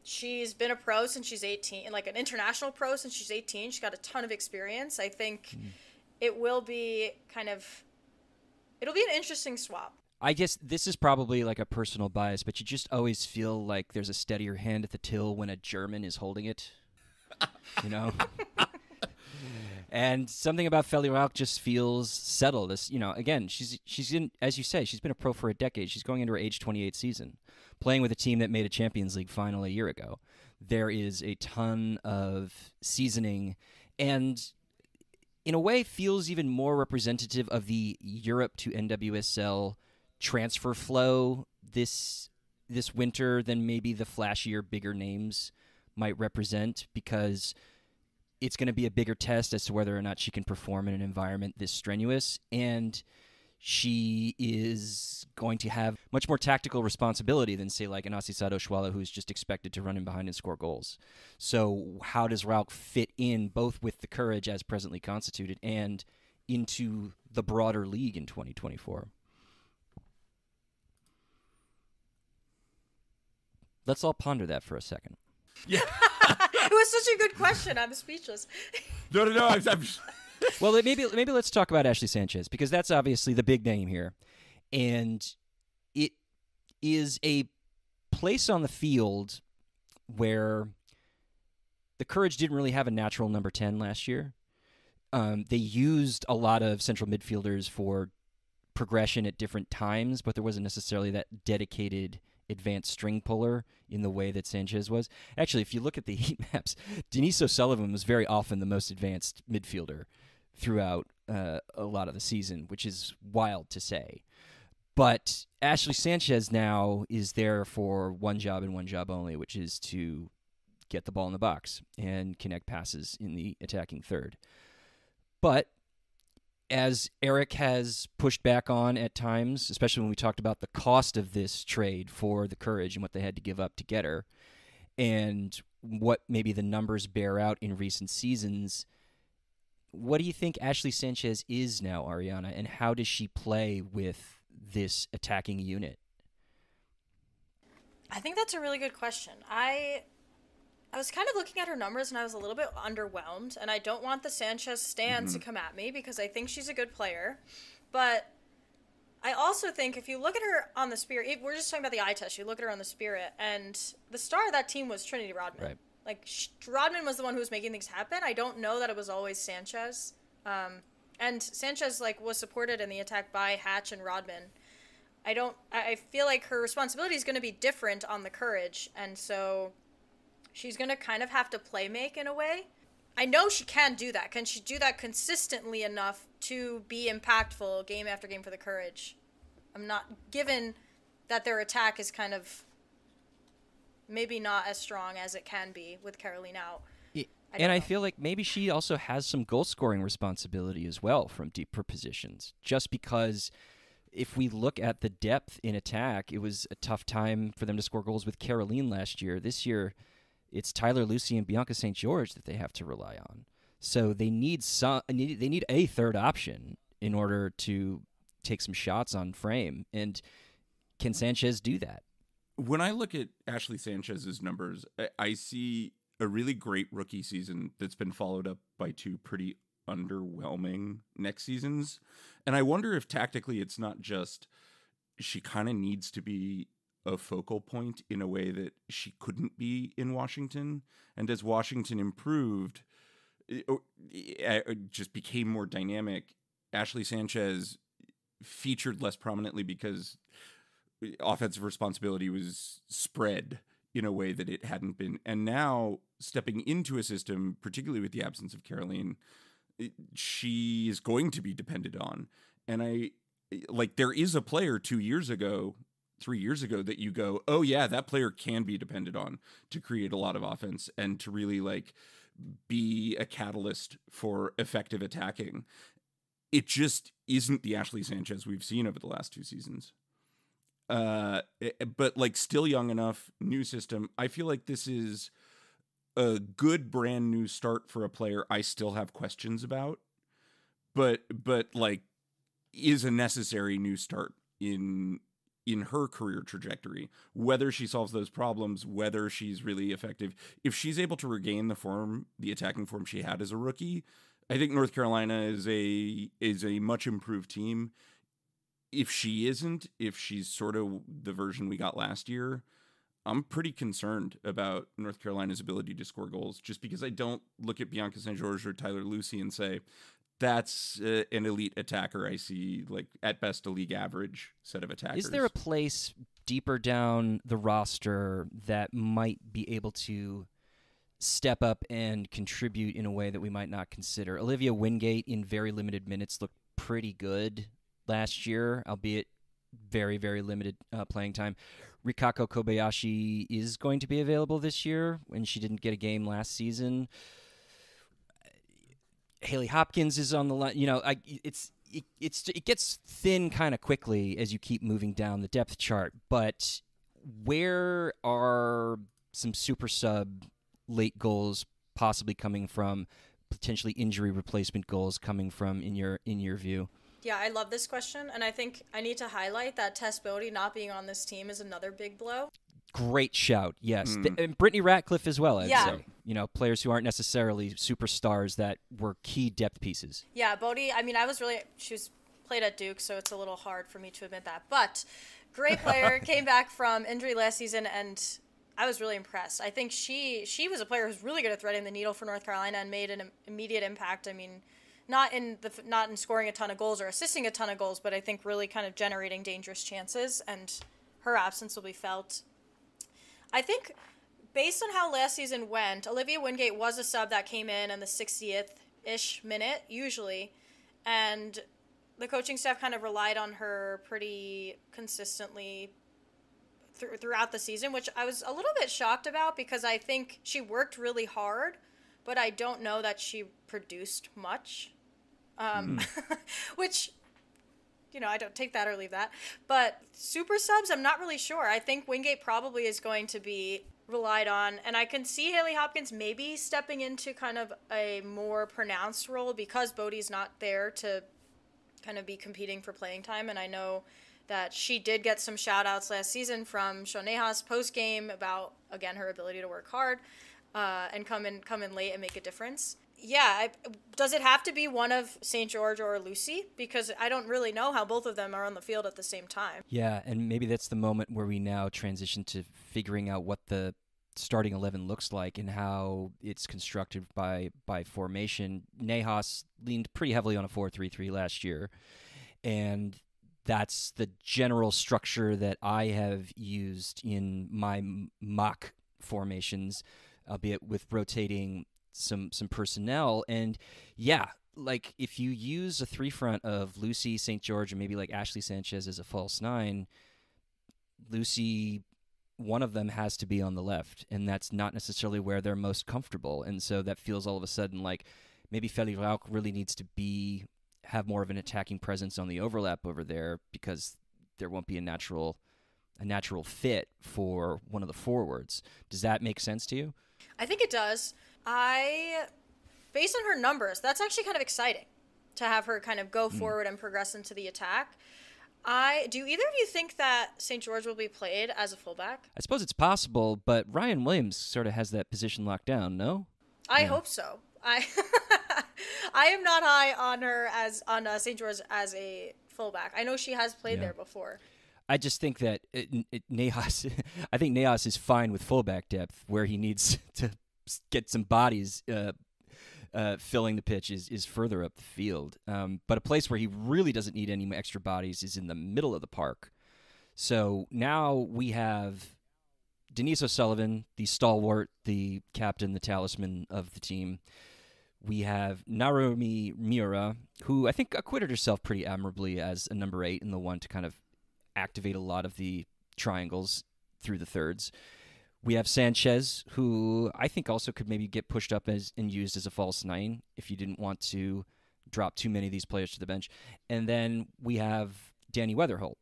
She's been a pro since she's 18, like an international pro since she's 18. She's got a ton of experience. I think it will be it'll be an interesting swap. I guess this is probably like a personal bias, but you just always feel like there's a steadier hand at the till when a German is holding it, And something about Feli Rauch just feels settled. This, again, she's in, as you say, she's been a pro for a decade. She's going into her age 28 season, playing with a team that made a Champions League final a year ago. There is a ton of seasoning, and in a way feels even more representative of the Europe to NWSL transfer flow this winter than maybe the flashier, bigger names might represent, because it's going to be a bigger test as to whether or not she can perform in an environment this strenuous, and she is going to have much more tactical responsibility than, say, like an Asisado Schwala, who's just expected to run in behind and score goals. So how does Rauch fit in both with the Courage as presently constituted and into the broader league in 2024? Let's all ponder that for a second. Yeah. It was such a good question. I'm speechless. No. I'm Well, maybe let's talk about Ashley Sanchez, because that's obviously the big name here. And it is a place on the field where the Courage didn't really have a natural number 10 last year. They used a lot of central midfielders for progression at different times, but there wasn't necessarily that dedicated advanced string puller in the way that Sanchez was. Actually, if you look at the heat maps, Denise O'Sullivan was very often the most advanced midfielder throughout a lot of the season, which is wild to say. But Ashley Sanchez now is there for one job and one job only, which is to get the ball in the box and connect passes in the attacking third. But as Eric has pushed back on at times, especially when we talked about the cost of this trade for the Courage and what they had to give up to get her, and what maybe the numbers bear out in recent seasons, what do you think Ashley Sanchez is now, Arianna, and how does she play with this attacking unit? I think that's a really good question. I was kind of looking at her numbers and I was a little bit underwhelmed, and I don't want the Sanchez stan to come at me because I think she's a good player. But I also think if you look at her on the Spirit, we're just talking about the eye test, you look at her on the Spirit, and the star of that team was Trinity Rodman. Right. Like, Rodman was the one who was making things happen. I don't know that it was always Sanchez. And Sanchez, was supported in the attack by Hatch and Rodman. I feel like her responsibility is going to be different on the Courage, and so she's going to kind of have to play make in a way. I know she can do that. Can she do that consistently enough to be impactful game after game for the Courage? I'm not, given that their attack is kind of maybe not as strong as it can be with Kerolin out. I feel like maybe she also has some goal-scoring responsibility as well from deeper positions, just because if we look at the depth in attack, it was a tough time for them to score goals with Kerolin last year. This year, it's Tyler Lucy and Bianca St. George that they have to rely on. So they need a third option in order to take some shots on frame. And can Sanchez do that? When I look at Ashley Sanchez's numbers, I see a really great rookie season that's been followed up by 2 pretty underwhelming next seasons. And I wonder if tactically it's not just she kind of needs to be a focal point in a way that she couldn't be in Washington. And as Washington improved, it just became more dynamic. Ashley Sanchez featured less prominently because offensive responsibility was spread in a way that it hadn't been. And now stepping into a system, particularly with the absence of Kerolin, she is going to be depended on. And there is a player 2 years ago, 3 years ago that you go, oh yeah, that player can be depended on to create a lot of offense and to really be a catalyst for effective attacking. It just isn't the Ashley Sanchez we've seen over the last 2 seasons. But still young enough, new system. I feel like this is a good brand new start for a player I still have questions about, but is a necessary new start in her career trajectory. Whether she solves those problems, whether she's really effective, if she's able to regain the attacking form she had as a rookie, I think North Carolina is a much improved team. If she isn't, if she's sort of the version we got last year, I'm pretty concerned about North Carolina's ability to score goals, just because I don't look at Bianca St. George or Tyler Lucy and say, that's an elite attacker. I see, at best, a league average set of attackers. Is there a place deeper down the roster that might be able to step up and contribute in a way that we might not consider? Olivia Wingate, in very limited minutes, looked pretty good last year, albeit very, very limited playing time. Rikako Kobayashi is going to be available this year, and she didn't get a game last season. Haley Hopkins is on the line. It gets thin kind of quickly as you keep moving down the depth chart. But where are some super sub late goals possibly coming from? Potentially injury replacement goals coming from in your view? Yeah, I love this question, and I think I need to highlight that Tess Bodie not being on this team is another big blow. Great shout, yes. And Brittany Ratcliffe as well, I'd say. Players who aren't necessarily superstars that were key depth pieces. Yeah, Bodie, she was played at Duke, so it's a little hard for me to admit that. But great player, came back from injury last season, and I was really impressed. I think she was a player who's really good at threading the needle for North Carolina and made an immediate impact. I mean, not in scoring a ton of goals or assisting a ton of goals, but I think really kind of generating dangerous chances, and her absence will be felt. I think based on how last season went, Olivia Wingate was a sub that came in the 60th-ish minute, usually, and the coaching staff kind of relied on her pretty consistently throughout the season, which I was a little bit shocked about because I think she worked really hard, but I don't know that she produced much. Which, I don't take that or leave that. But super subs, I'm not really sure. I think Wingate probably is going to be relied on. And I can see Haley Hopkins maybe stepping into kind of a more pronounced role because Bodie's not there to kind of be competing for playing time. And I know that she did get some shout-outs last season from Shoneha's post-game about, again, her ability to work hard and come in late and make a difference. Yeah, does it have to be one of St. George or Lucy? Because I don't really know how both of them are on the field at the same time. Yeah, and maybe that's the moment where we now transition to figuring out what the starting 11 looks like and how it's constructed by formation. Nahas leaned pretty heavily on a 4-3-3 last year, and that's the general structure that I have used in my mock formations, albeit with rotating some personnel. And yeah, if you use a 3-front of Lucy, St. George, and maybe Ashley Sanchez as a false 9, Lucy, one of them has to be on the left, and that's not necessarily where they're most comfortable. And so that feels all of a sudden like maybe Feli Rauch really needs to be have more of an attacking presence on the overlap over there because there won't be a natural fit for one of the forwards. Does that make sense to you? I think it does. Based on her numbers, that's actually kind of exciting to have her kind of go forward and progress into the attack. Do either of you think that St. George will be played as a fullback? I suppose it's possible, but Ryan Williams sort of has that position locked down, no? I hope so. I am not high on her on St. George as a fullback. I know she has played there before. I just think that Nahas, I think Nahas is fine with fullback depth. Where he needs to get some bodies filling the pitch is further up the field. But a place where he really doesn't need any extra bodies is in the middle of the park. So now we have Denise O'Sullivan, the stalwart, the captain, the talisman of the team. We have Narumi Miura, who I think acquitted herself pretty admirably as a number 8 and the one to kind of activate a lot of the triangles through the thirds. We have Sanchez, who I think also could maybe get pushed up and used as a false 9 if you didn't want to drop too many of these players to the bench. And then we have Danny Weatherholt,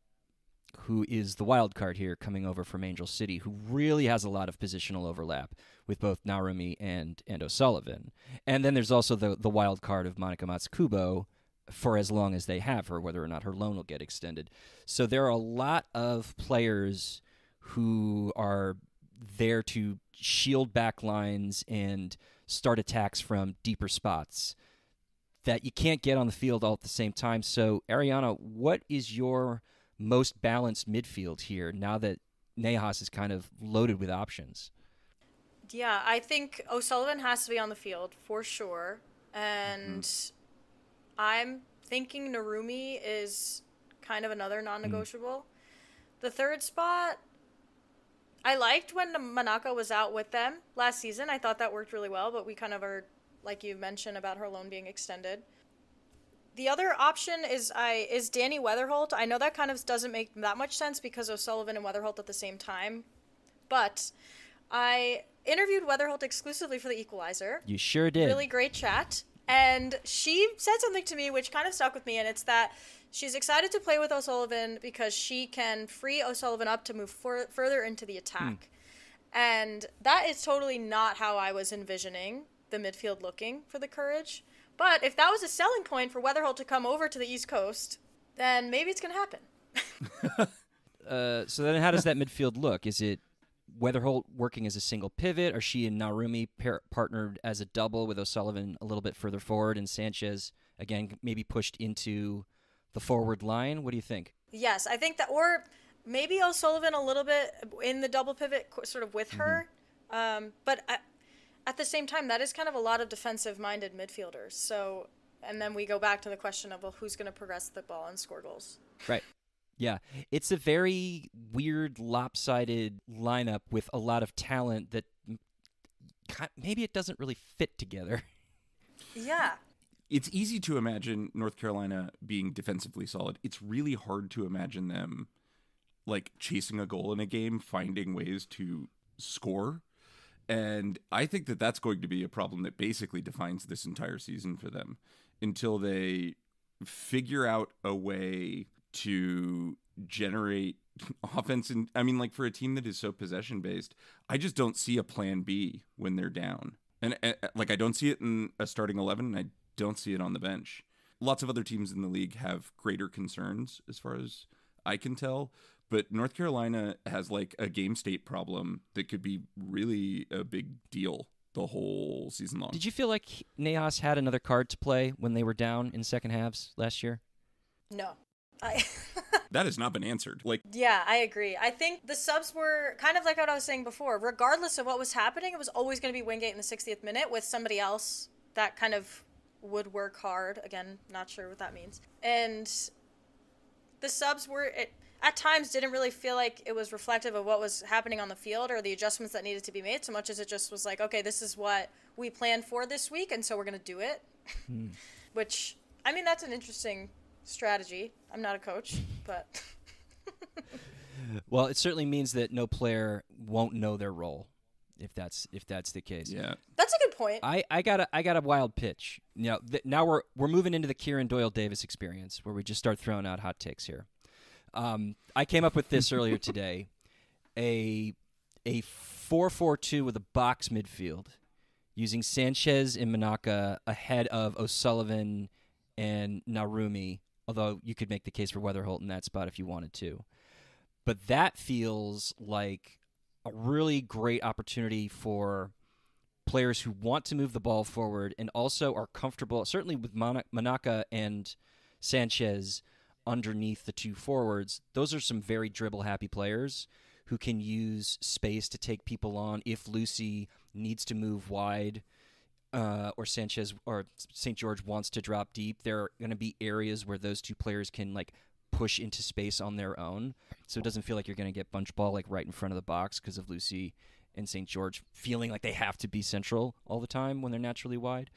who is the wild card here coming over from Angel City, who really has a lot of positional overlap with both Narumi and O'Sullivan. And then there's also the wild card of Monica Matsukubo for as long as they have her, whether or not her loan will get extended. So there are a lot of players who are there to shield back lines and start attacks from deeper spots that you can't get on the field all at the same time. So, Arianna, what is your most balanced midfield here now that Nahas is kind of loaded with options? Yeah, I think O'Sullivan has to be on the field for sure. And I'm thinking Narumi is kind of another non-negotiable. The third spot, I liked when Manaka was out with them last season. I thought that worked really well, but we kind of are, like you mentioned, about her loan being extended. The other option is Danny Weatherholt. I know that kind of doesn't make that much sense because O'Sullivan and Weatherholt at the same time, but I interviewed Weatherholt exclusively for The Equalizer. You sure did. Really great chat. And she said something to me which kind of stuck with me, and it's that she's excited to play with O'Sullivan because she can free O'Sullivan up to move further into the attack. And that is totally not how I was envisioning the midfield looking for the Courage. But if that was a selling point for Weatherholt to come over to the East Coast, then maybe it's going to happen. So then how does that midfield look? Is it Weatherholt working as a single pivot? Are she and Narumi partnered as a double with O'Sullivan a little bit further forward and Sanchez, again, maybe pushed into the forward line? What do you think? Yes, I think that, or maybe O'Sullivan a little bit in the double pivot sort of with her. But at the same time, that is kind of a lot of defensive-minded midfielders. So, and then we go back to the question of, well, who's going to progress the ball and score goals? Right. Yeah. It's a very weird, lopsided lineup with a lot of talent that maybe it doesn't really fit together. Yeah. It's easy to imagine North Carolina being defensively solid. It's really hard to imagine them, like, chasing a goal in a game, finding ways to score. And I think that that's going to be a problem that basically defines this entire season for them until they figure out a way to generate offense. And I mean, like, for a team that is so possession based, I just don't see a plan B when they're down. And like, I don't see it in a starting 11 and I don't see it on the bench. Lots of other teams in the league have greater concerns as far as I can tell. But North Carolina has like a game state problem that could be really a big deal the whole season long. Did you feel like Nahas had another card to play when they were down in second halves last year? No. That has not been answered. Yeah, I agree. I think the subs were kind of like what I was saying before. Regardless of what was happening, it was always going to be Wingate in the 60th minute with somebody else that kind of would work hard. Again, not sure what that means. And the subs were... at times didn't really feel like it was reflective of what was happening on the field or the adjustments that needed to be made so much as it just was like, okay, this is what we planned for this week, and so we're going to do it. Which, I mean, that's an interesting strategy. I'm not a coach, but... Well, it certainly means that no player won't know their role. if that's the case. Yeah. That's a good point. I got a wild pitch. Now we're moving into the Kieran Doyle Davis experience where we just start throwing out hot takes here. I came up with this earlier today. A 4-4-2 with a box midfield using Sanchez and Manaka ahead of O'Sullivan and Narumi, although you could make the case for Weatherholt in that spot if you wanted to. But that feels like a really great opportunity for players who want to move the ball forward and also are comfortable, certainly with Manaka and Sanchez underneath the two forwards. Those are some very dribble-happy players who can use space to take people on if Lucy needs to move wide or Sanchez or St. George wants to drop deep. There are going to be areas where those two players can push into space on their own, so it doesn't feel like you're going to get bunch ball right in front of the box because of Lucy and St. George feeling like they have to be central all the time when they're naturally wide.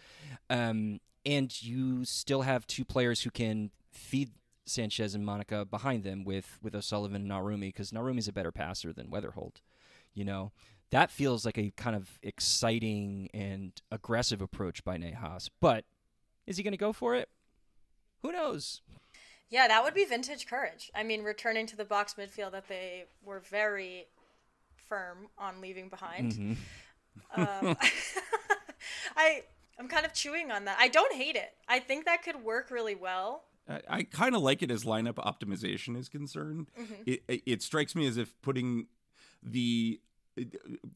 And you still have two players who can feed Sanchez and Monica behind them with O'Sullivan and Narumi, because Narumi's a better passer than Weatherholt. That feels like a kind of exciting and aggressive approach by Nejas. But is he going to go for it? Who knows? Yeah, that would be vintage courage. I mean, returning to the box midfield that they were very firm on leaving behind. Mm-hmm. I'm kind of chewing on that. I don't hate it. I think that could work really well. I kind of like it as lineup optimization is concerned. Mm-hmm. It strikes me as if putting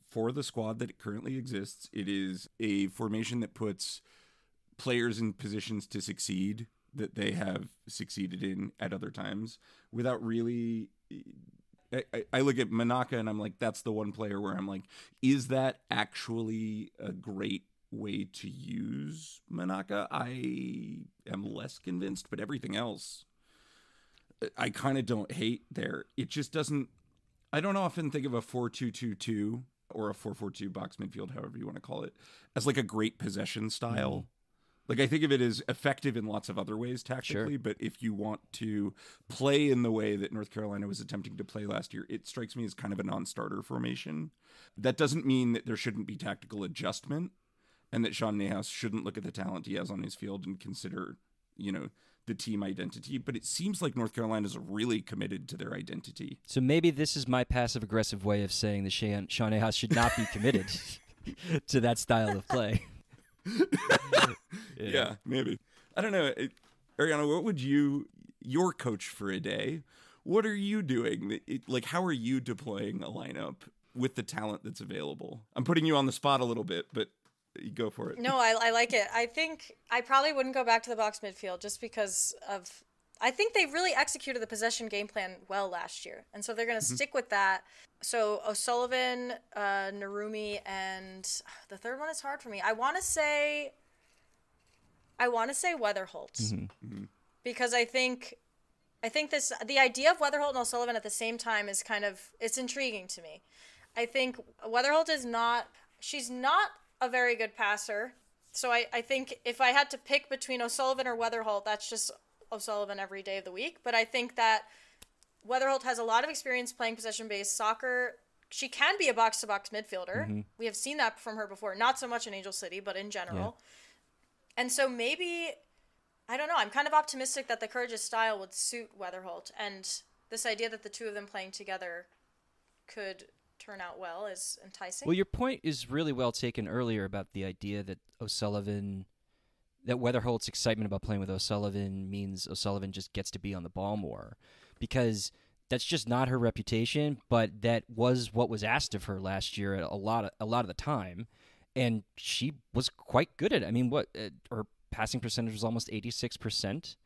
for the squad that currently exists, it is a formation that puts players in positions to succeed that they have succeeded in at other times without really... I look at Manaka and I'm like, that's the one player where I'm like, is that actually a great way to use Manaka? I am less convinced, but everything else, I kind of don't hate there. It just doesn't... I don't often think of a 4-2-2-2 or a 4-4-2 box midfield, however you want to call it, as a great possession style. Mm. I think of it as effective in lots of other ways tactically, sure. But if you want to play in the way that North Carolina was attempting to play last year, it strikes me as kind of a non-starter formation. That doesn't mean that there shouldn't be tactical adjustment and that Sean Nejas shouldn't look at the talent he has on his field and consider, the team identity. But it seems like North Carolina is really committed to their identity. So maybe this is my passive-aggressive way of saying that Sean Nejas should not be committed to that style of play. Yeah, maybe. I don't know. Arianna, what would your coach for a day, what are you doing? How are you deploying a lineup with the talent that's available? I'm putting you on the spot a little bit, but you go for it. No, I like it. I think I probably wouldn't go back to the box midfield just because of... I think they really executed the possession game plan well last year, and so they're going to stick with that. So O'Sullivan, Narumi, and the third one is hard for me. I want to say Weatherholt, mm-hmm. Because I think the idea of Weatherholt and O'Sullivan at the same time is it's intriguing to me. I think Weatherholt she's not a very good passer, so I think if I had to pick between O'Sullivan or Weatherholt, that's just O'Sullivan every day of the week. But I think that Weatherholt has a lot of experience playing possession-based soccer. She can be a box-to-box midfielder. Mm-hmm. We have seen that from her before. Not so much in Angel City, but in general. Yeah. And so maybe, I don't know, I'm kind of optimistic that the Courageous style would suit Weatherholt. And this idea that the two of them playing together could turn out well is enticing. Well, your point is really well taken earlier about the idea that Weatherholt's excitement about playing with O'Sullivan means O'Sullivan just gets to be on the ball more, because that's just not her reputation, but that was what was asked of her last year a lot of the time, and she was quite good at it. I mean, her passing percentage was almost 86%.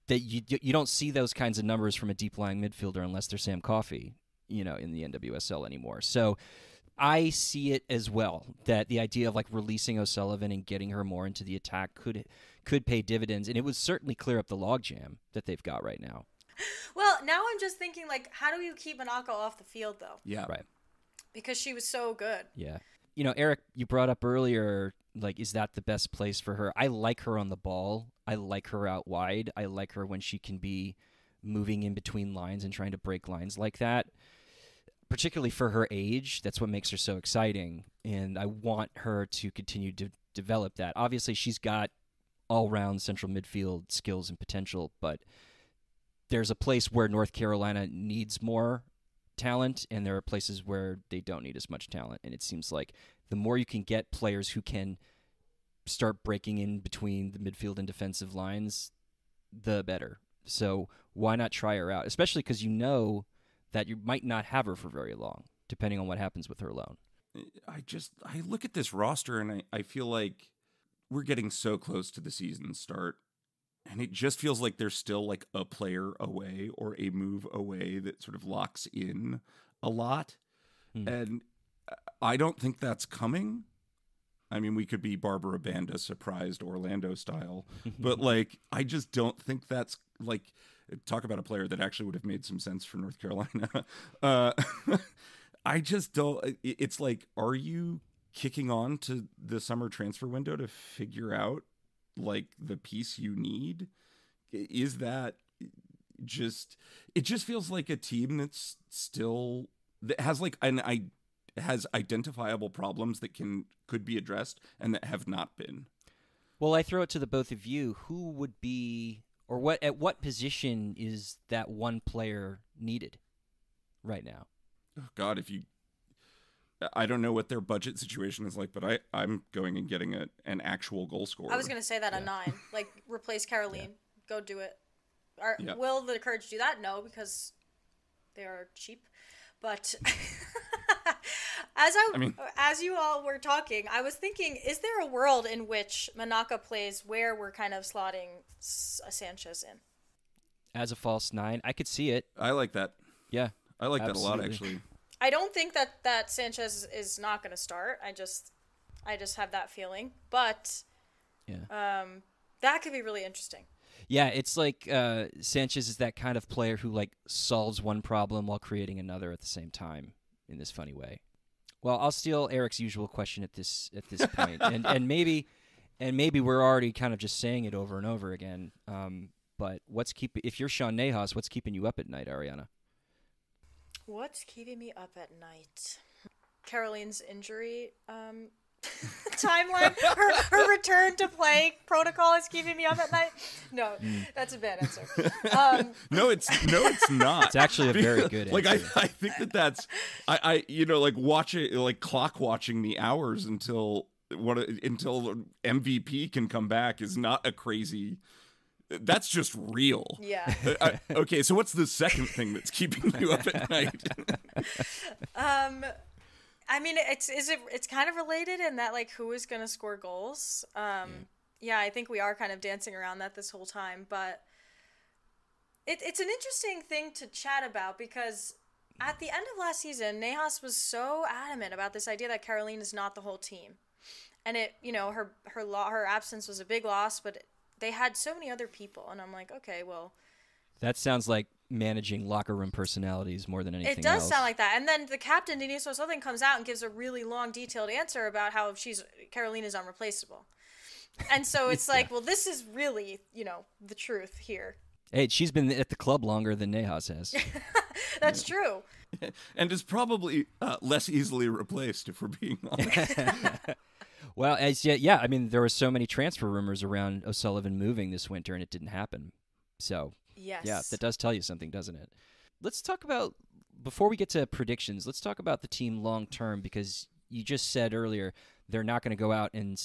That you don't see those kinds of numbers from a deep-lying midfielder unless they're Sam Coffey, in the NWSL anymore. So I see it as well, that the idea of releasing O'Sullivan and getting her more into the attack could pay dividends, and it would certainly clear up the logjam that they've got right now. Well, now I'm just thinking, how do you keep Manaka off the field, though? Yeah. Right. Because she was so good. Yeah. Eric, you brought up earlier, is that the best place for her? I like her on the ball. I like her out wide. I like her when she can be moving in between lines and trying to break lines like that. particularly for her age, that's what makes her so exciting. And I want her to continue to develop that. Obviously, she's got all-round central midfield skills and potential, but there's a place where North Carolina needs more talent, and there are places where they don't need as much talent. And it seems like the more you can get players who can start breaking in between the midfield and defensive lines, the better. So why not try her out, especially because you know that you might not have her for very long, depending on what happens with her loan. I look at this roster and I feel like we're getting so close to the season start, and it just feels like there's still like a player away or a move away that sort of locks in a lot. And I don't think that's coming. I mean, we could be Barbara Banda surprised Orlando style, but like, I just don't think that's like, talk about a player that actually would have made some sense for North Carolina. I just don't, it's like, are you kicking on to the summer transfer window to figure out like the piece you need? Is that just, it just feels like a team that's still, that has like has identifiable problems that could be addressed and that have not been. Well, I throw it to the both of you. Who would be, or at what position is that one player needed right now? Oh God, I don't know what their budget situation is like, but I'm going and getting an actual goal scorer. I was going to say that a 9, like replace Kerolin. Yeah. Go do it. Will the Courage do that? No, because they are cheap. But as you all were talking, I was thinking, is there a world in which Manaka plays where we're kind of slotting Sanchez in? As a false 9? I could see it. I like that. Yeah. I like that a lot, actually. I don't think that Sanchez is not going to start. I just have that feeling. But that could be really interesting. Yeah, it's like Sanchez is that kind of player who like solves one problem while creating another at the same time in this funny way. Well, I'll steal Eric's usual question at this point, and maybe we're already kind of just saying it over and over again. But if you're Sean Nahas, what's keeping you up at night, Arianna? What's keeping me up at night? Kerolin's injury timeline. Her return to play protocol is keeping me up at night. No, that's a bad answer. No, it's not. It's actually a very good answer. Like I think that's I clock watching the hours until MVP can come back is not a crazy. That's just real. Yeah. Okay, so what's the second thing that's keeping you up at night? I mean, it's kind of related in that like who is going to score goals. Yeah, I think we are kind of dancing around that this whole time, but it's an interesting thing to chat about because at the end of last season, Nahas was so adamant about this idea that Kerolin is not the whole team, and her absence was a big loss, but they had so many other people, and I'm like, okay, well. That sounds like managing locker room personalities more than anything else. It does sound like that. And then the captain, Denise O'Sullivan, comes out and gives a really long, detailed answer about how Kerolin is unreplaceable. And so it's like, well, this is really, the truth here. Hey, she's been at the club longer than Nahas has. That's true. And is probably less easily replaced, if we're being honest. Well, I mean, there were so many transfer rumors around O'Sullivan moving this winter, and it didn't happen. So, yes. Yeah, that does tell you something, doesn't it? Let's talk about, before we get to predictions, let's talk about the team long term, because you just said earlier they're not going to go out and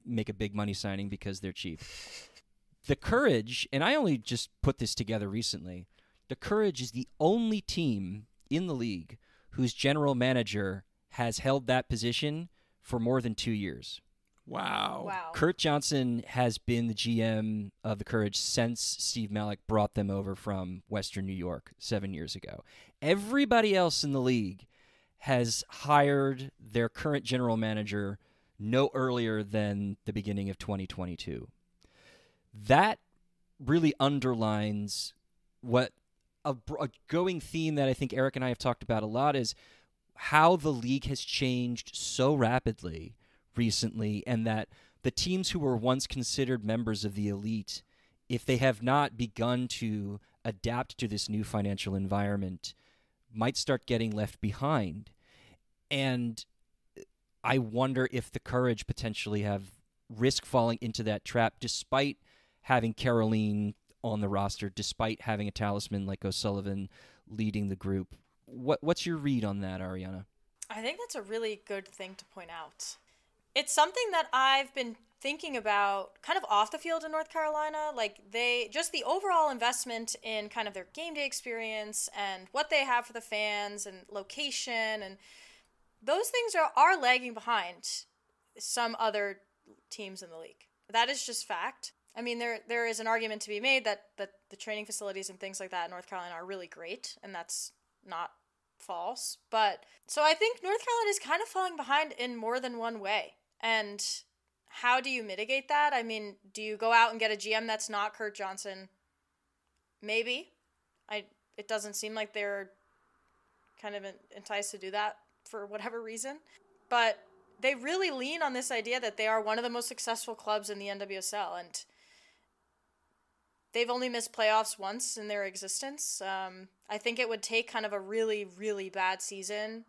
make a big money signing because they're cheap. The Courage, and I only just put this together recently, the Courage is the only team in the league whose general manager has held that position for more than 2 years. Wow. Kurt Johnson has been the GM of the Courage since Steve Malik brought them over from Western New York 7 years ago. Everybody else in the league has hired their current general manager no earlier than the beginning of 2022. That really underlines what a going theme that I think Eric and I have talked about a lot is how the league has changed so rapidly recently, and that the teams who were once considered members of the elite, if they have not begun to adapt to this new financial environment, might start getting left behind. And I wonder if the Courage potentially have risk falling into that trap despite having Kerolin on the roster, despite having a talisman like O'Sullivan leading the group. What's your read on that, Arianna? I think that's a really good thing to point out. It's something that I've been thinking about kind of off the field in North Carolina. Like, just the overall investment in kind of their game day experience and what they have for the fans and location, and those things are lagging behind some other teams in the league. That is just fact. I mean, there is an argument to be made that the training facilities and things like that in North Carolina are really great, and that's not false. But so I think North Carolina is kind of falling behind in more than one way. And how do you mitigate that? I mean, do you go out and get a GM that's not Kurt Johnson? Maybe. It doesn't seem like they're kind of enticed to do that for whatever reason. But they really lean on this idea that they are one of the most successful clubs in the NWSL, and they've only missed playoffs once in their existence. I think it would take kind of a really, really bad season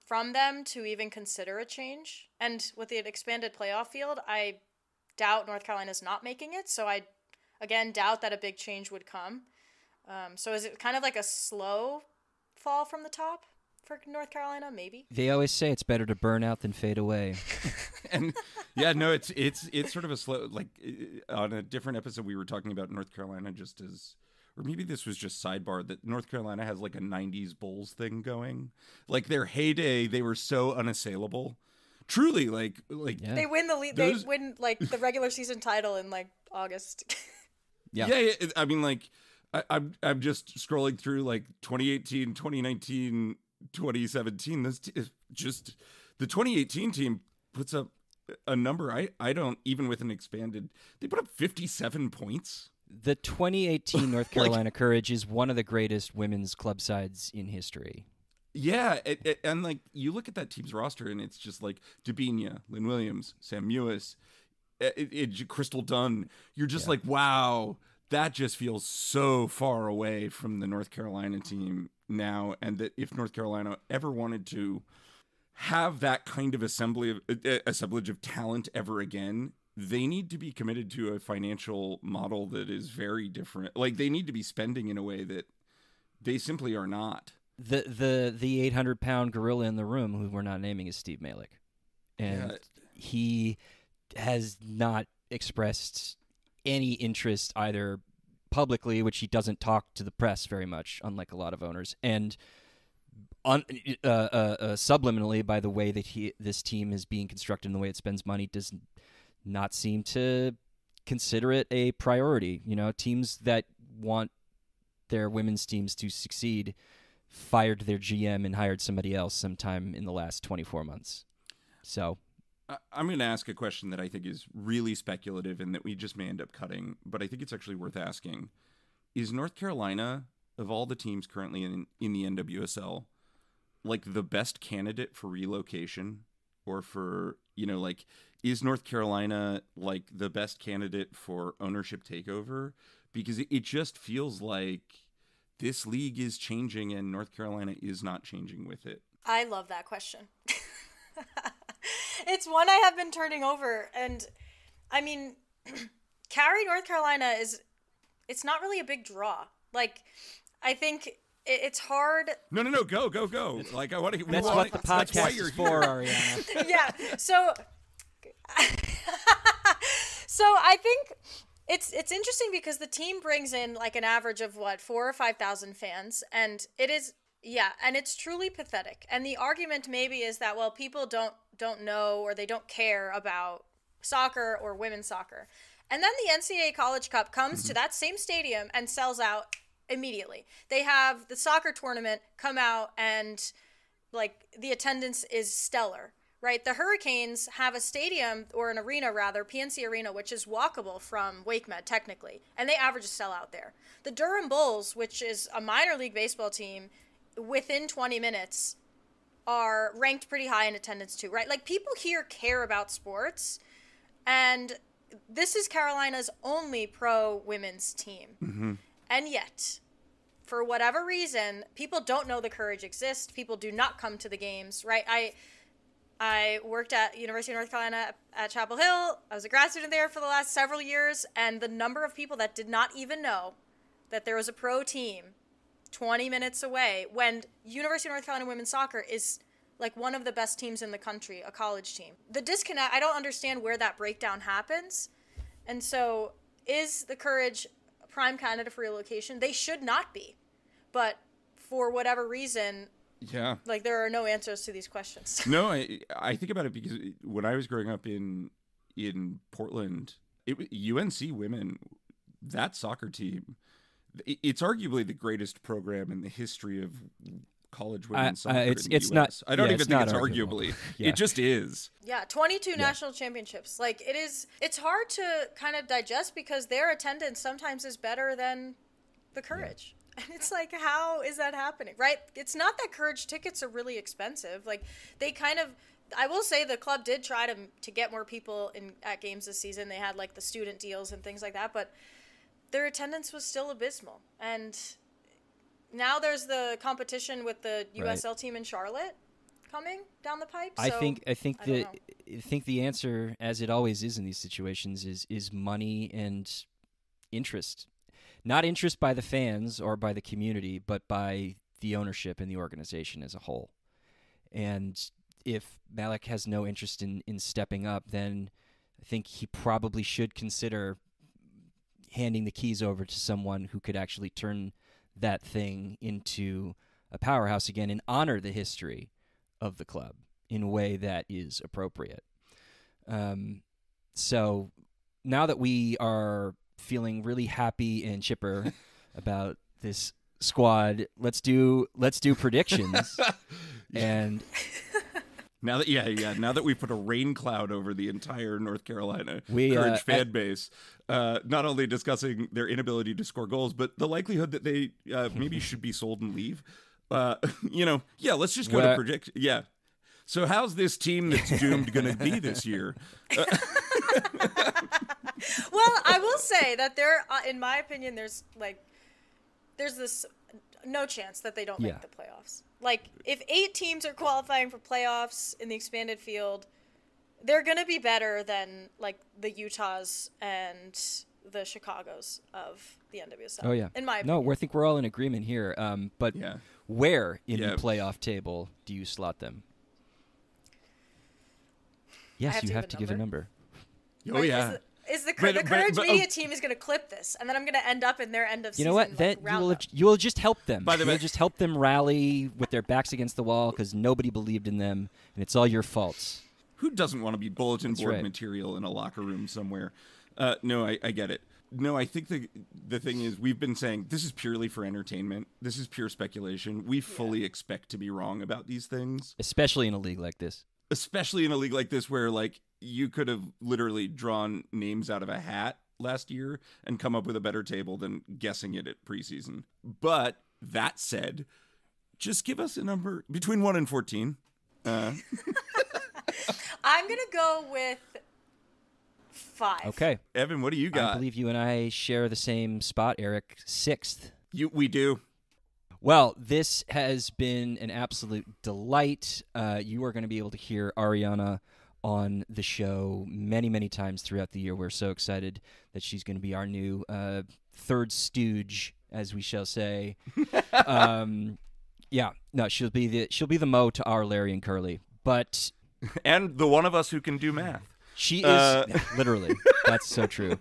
from them to even consider a change. And with the expanded playoff field, I doubt North Carolina's not making it. So I, again, doubt that a big change would come. So is it kind of like a slow fall from the top for North Carolina? Maybe. They always say it's better to burn out than fade away. And yeah, no, it's sort of a slow, like on a different episode we were talking about North Carolina just as, or maybe this was just sidebar, that North Carolina has like a 90s Bulls thing going. Like their heyday, they were so unassailable. Truly, like yeah. They win the league. They win like the regular season title in like August. Yeah. I mean, like I'm just scrolling through like 2018, 2019, 2017. This is just the 2018 team puts up a number I don't, even with an expanded, they put up 57 points. The 2018 North Carolina Courage is one of the greatest women's club sides in history. Yeah, and like you look at that team's roster and it's just like Dabinia, Lynn Williams, Sam Mewis, Crystal Dunn. You're just like, wow, that just feels so far away from the North Carolina team now. And that if North Carolina ever wanted to have that kind of assemblage of talent ever again, they need to be committed to a financial model that is very different. Like they need to be spending in a way that they simply are not. The 800-pound gorilla in the room, who we're not naming, is Steve Malick, and he has not expressed any interest either publicly, which he doesn't talk to the press very much, unlike a lot of owners, and subliminally by the way that this team is being constructed and the way it spends money does not seem to consider it a priority. You know, teams that want their women's teams to succeed fired their GM and hired somebody else sometime in the last 24 months. So I'm going to ask a question that I think is really speculative and that we just may end up cutting, but I think it's actually worth asking. Is North Carolina, of all the teams currently in the NWSL, like the best candidate for relocation? Or for, you know, like, is North Carolina like the best candidate for ownership takeover? Because it just feels like this league is changing and North Carolina is not changing with it. I love that question. It's one I have been turning over. And I mean, Cary, North Carolina it's not really a big draw. Like, I think it's hard. No, go. Like, I want to. That's what the podcast is for, Arianna. Yeah. So I think it's interesting because the team brings in like an average of 4,000 or 5,000 fans, and it is and it's truly pathetic. And the argument maybe is that people don't know or they don't care about soccer or women's soccer, and then the NCAA College Cup comes to that same stadium and sells out immediately. They have the soccer tournament come out and like the attendance is stellar, right? The Hurricanes have a stadium, or an arena rather, PNC Arena, which is walkable from WakeMed technically, and they average a sellout there. The Durham Bulls, which is a minor league baseball team, within 20 minutes are ranked pretty high in attendance too, right? Like people here care about sports, and this is Carolina's only pro women's team. Mm-hmm. And yet, for whatever reason, people don't know the Courage exists. People do not come to the games, right? I worked at University of North Carolina at Chapel Hill. I was a grad student there for the last several years, and the number of people that did not even know that there was a pro team 20 minutes away when University of North Carolina women's soccer is like one of the best teams in the country, a college team. The disconnect, I don't understand where that breakdown happens. And so is the Courage a prime candidate for relocation? They should not be. But for whatever reason, yeah, like there are no answers to these questions. No, I think about it because when I was growing up in Portland, UNC women, that soccer team, it's arguably the greatest program in the history of college women's soccer in the US. Not. I don't even think it's arguable. arguably. Yeah. It just is. Yeah, 22 national championships. Like it's hard to kind of digest because their attendance sometimes is better than the Courage. And it's like, how is that happening, right? It's not that Courage tickets are really expensive. Like they kind of, I will say the club did try to get more people at games this season. They had like the student deals and things like that, but their attendance was still abysmal. And now there's the competition with the USL team in Charlotte coming down the pipe. So I think the answer, as it always is in these situations, is money and interest. Not interest by the fans or by the community, but by the ownership and the organization as a whole. And if Malik has no interest in stepping up, then I think he probably should consider handing the keys over to someone who could actually turn that thing into a powerhouse again and honor the history of the club in a way that is appropriate. So now that we are feeling really happy and chipper about this squad, let's do predictions. And now that we put a rain cloud over the entire North Carolina Courage fan base, not only discussing their inability to score goals, but the likelihood that they maybe should be sold and leave. Let's just go to prediction. Yeah. So how's this team that's doomed going to be this year? Well, I will say that in my opinion, there's this no chance that they don't make the playoffs. Like, if 8 teams are qualifying for playoffs in the expanded field, they're going to be better than, like, the Utahs and the Chicagos of the NWSL. Oh, yeah. In my opinion. No, I think we're all in agreement here. But where in the playoff table do you slot them? Yes, you have to give a number. Oh, yeah. Is the Courage media team is going to clip this, and then I'm going to end up in their end of season. You know what? Then you will just help them. By the way, just help them rally with their backs against the wall because nobody believed in them, and it's all your faults. Who doesn't want to be bulletin board material in a locker room somewhere? No, I get it. No, I think the thing is, we've been saying this is purely for entertainment. This is pure speculation. We fully expect to be wrong about these things, especially in a league like this. Especially in a league like this, where like you could have literally drawn names out of a hat last year and come up with a better table than guessing it at preseason. But that said, just give us a number between 1 and 14. I'm gonna go with 5. Okay, Evan, what do you got? I believe you and I share the same spot, Eric. 6th. We do. Well, this has been an absolute delight. You are going to be able to hear Arianna on the show many, many times throughout the year. We're so excited that she's going to be our new third stooge, as we shall say. She'll be the Mo to our Larry and Curly, but and the one of us who can do math. She is literally. That's so true.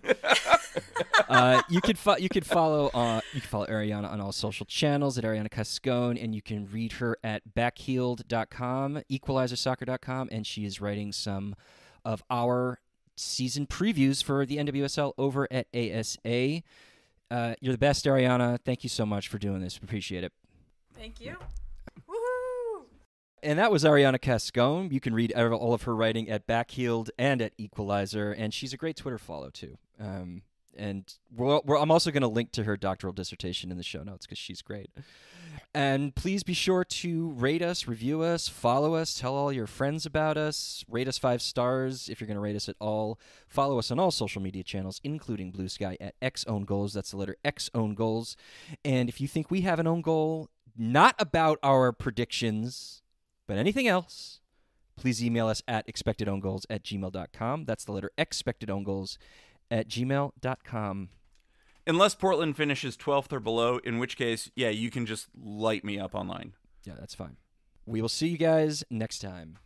You could follow Arianna on all social channels at Arianna Cascone, and you can read her at backheeled.com, equalizersoccer.com, and she is writing some of our season previews for the NWSL over at ASA. You're the best, Arianna. Thank you so much for doing this. Appreciate it. Thank you. Woohoo! And that was Arianna Cascone. You can read all of her writing at Backheeled and at Equalizer, and she's a great Twitter follow too. And I'm also going to link to her doctoral dissertation in the show notes because she's great. And please be sure to rate us, review us, follow us, tell all your friends about us, rate us 5 stars if you're going to rate us at all. Follow us on all social media channels, including Blue Sky at XOwnGoals. That's the letter X Own Goals. And if you think we have an own goal, not about our predictions, but anything else, please email us at expectedowngoals@gmail.com. That's the letter expectedowngoals@gmail.com. Unless Portland finishes 12th or below, in which case, yeah, you can just light me up online. Yeah, that's fine. We will see you guys next time.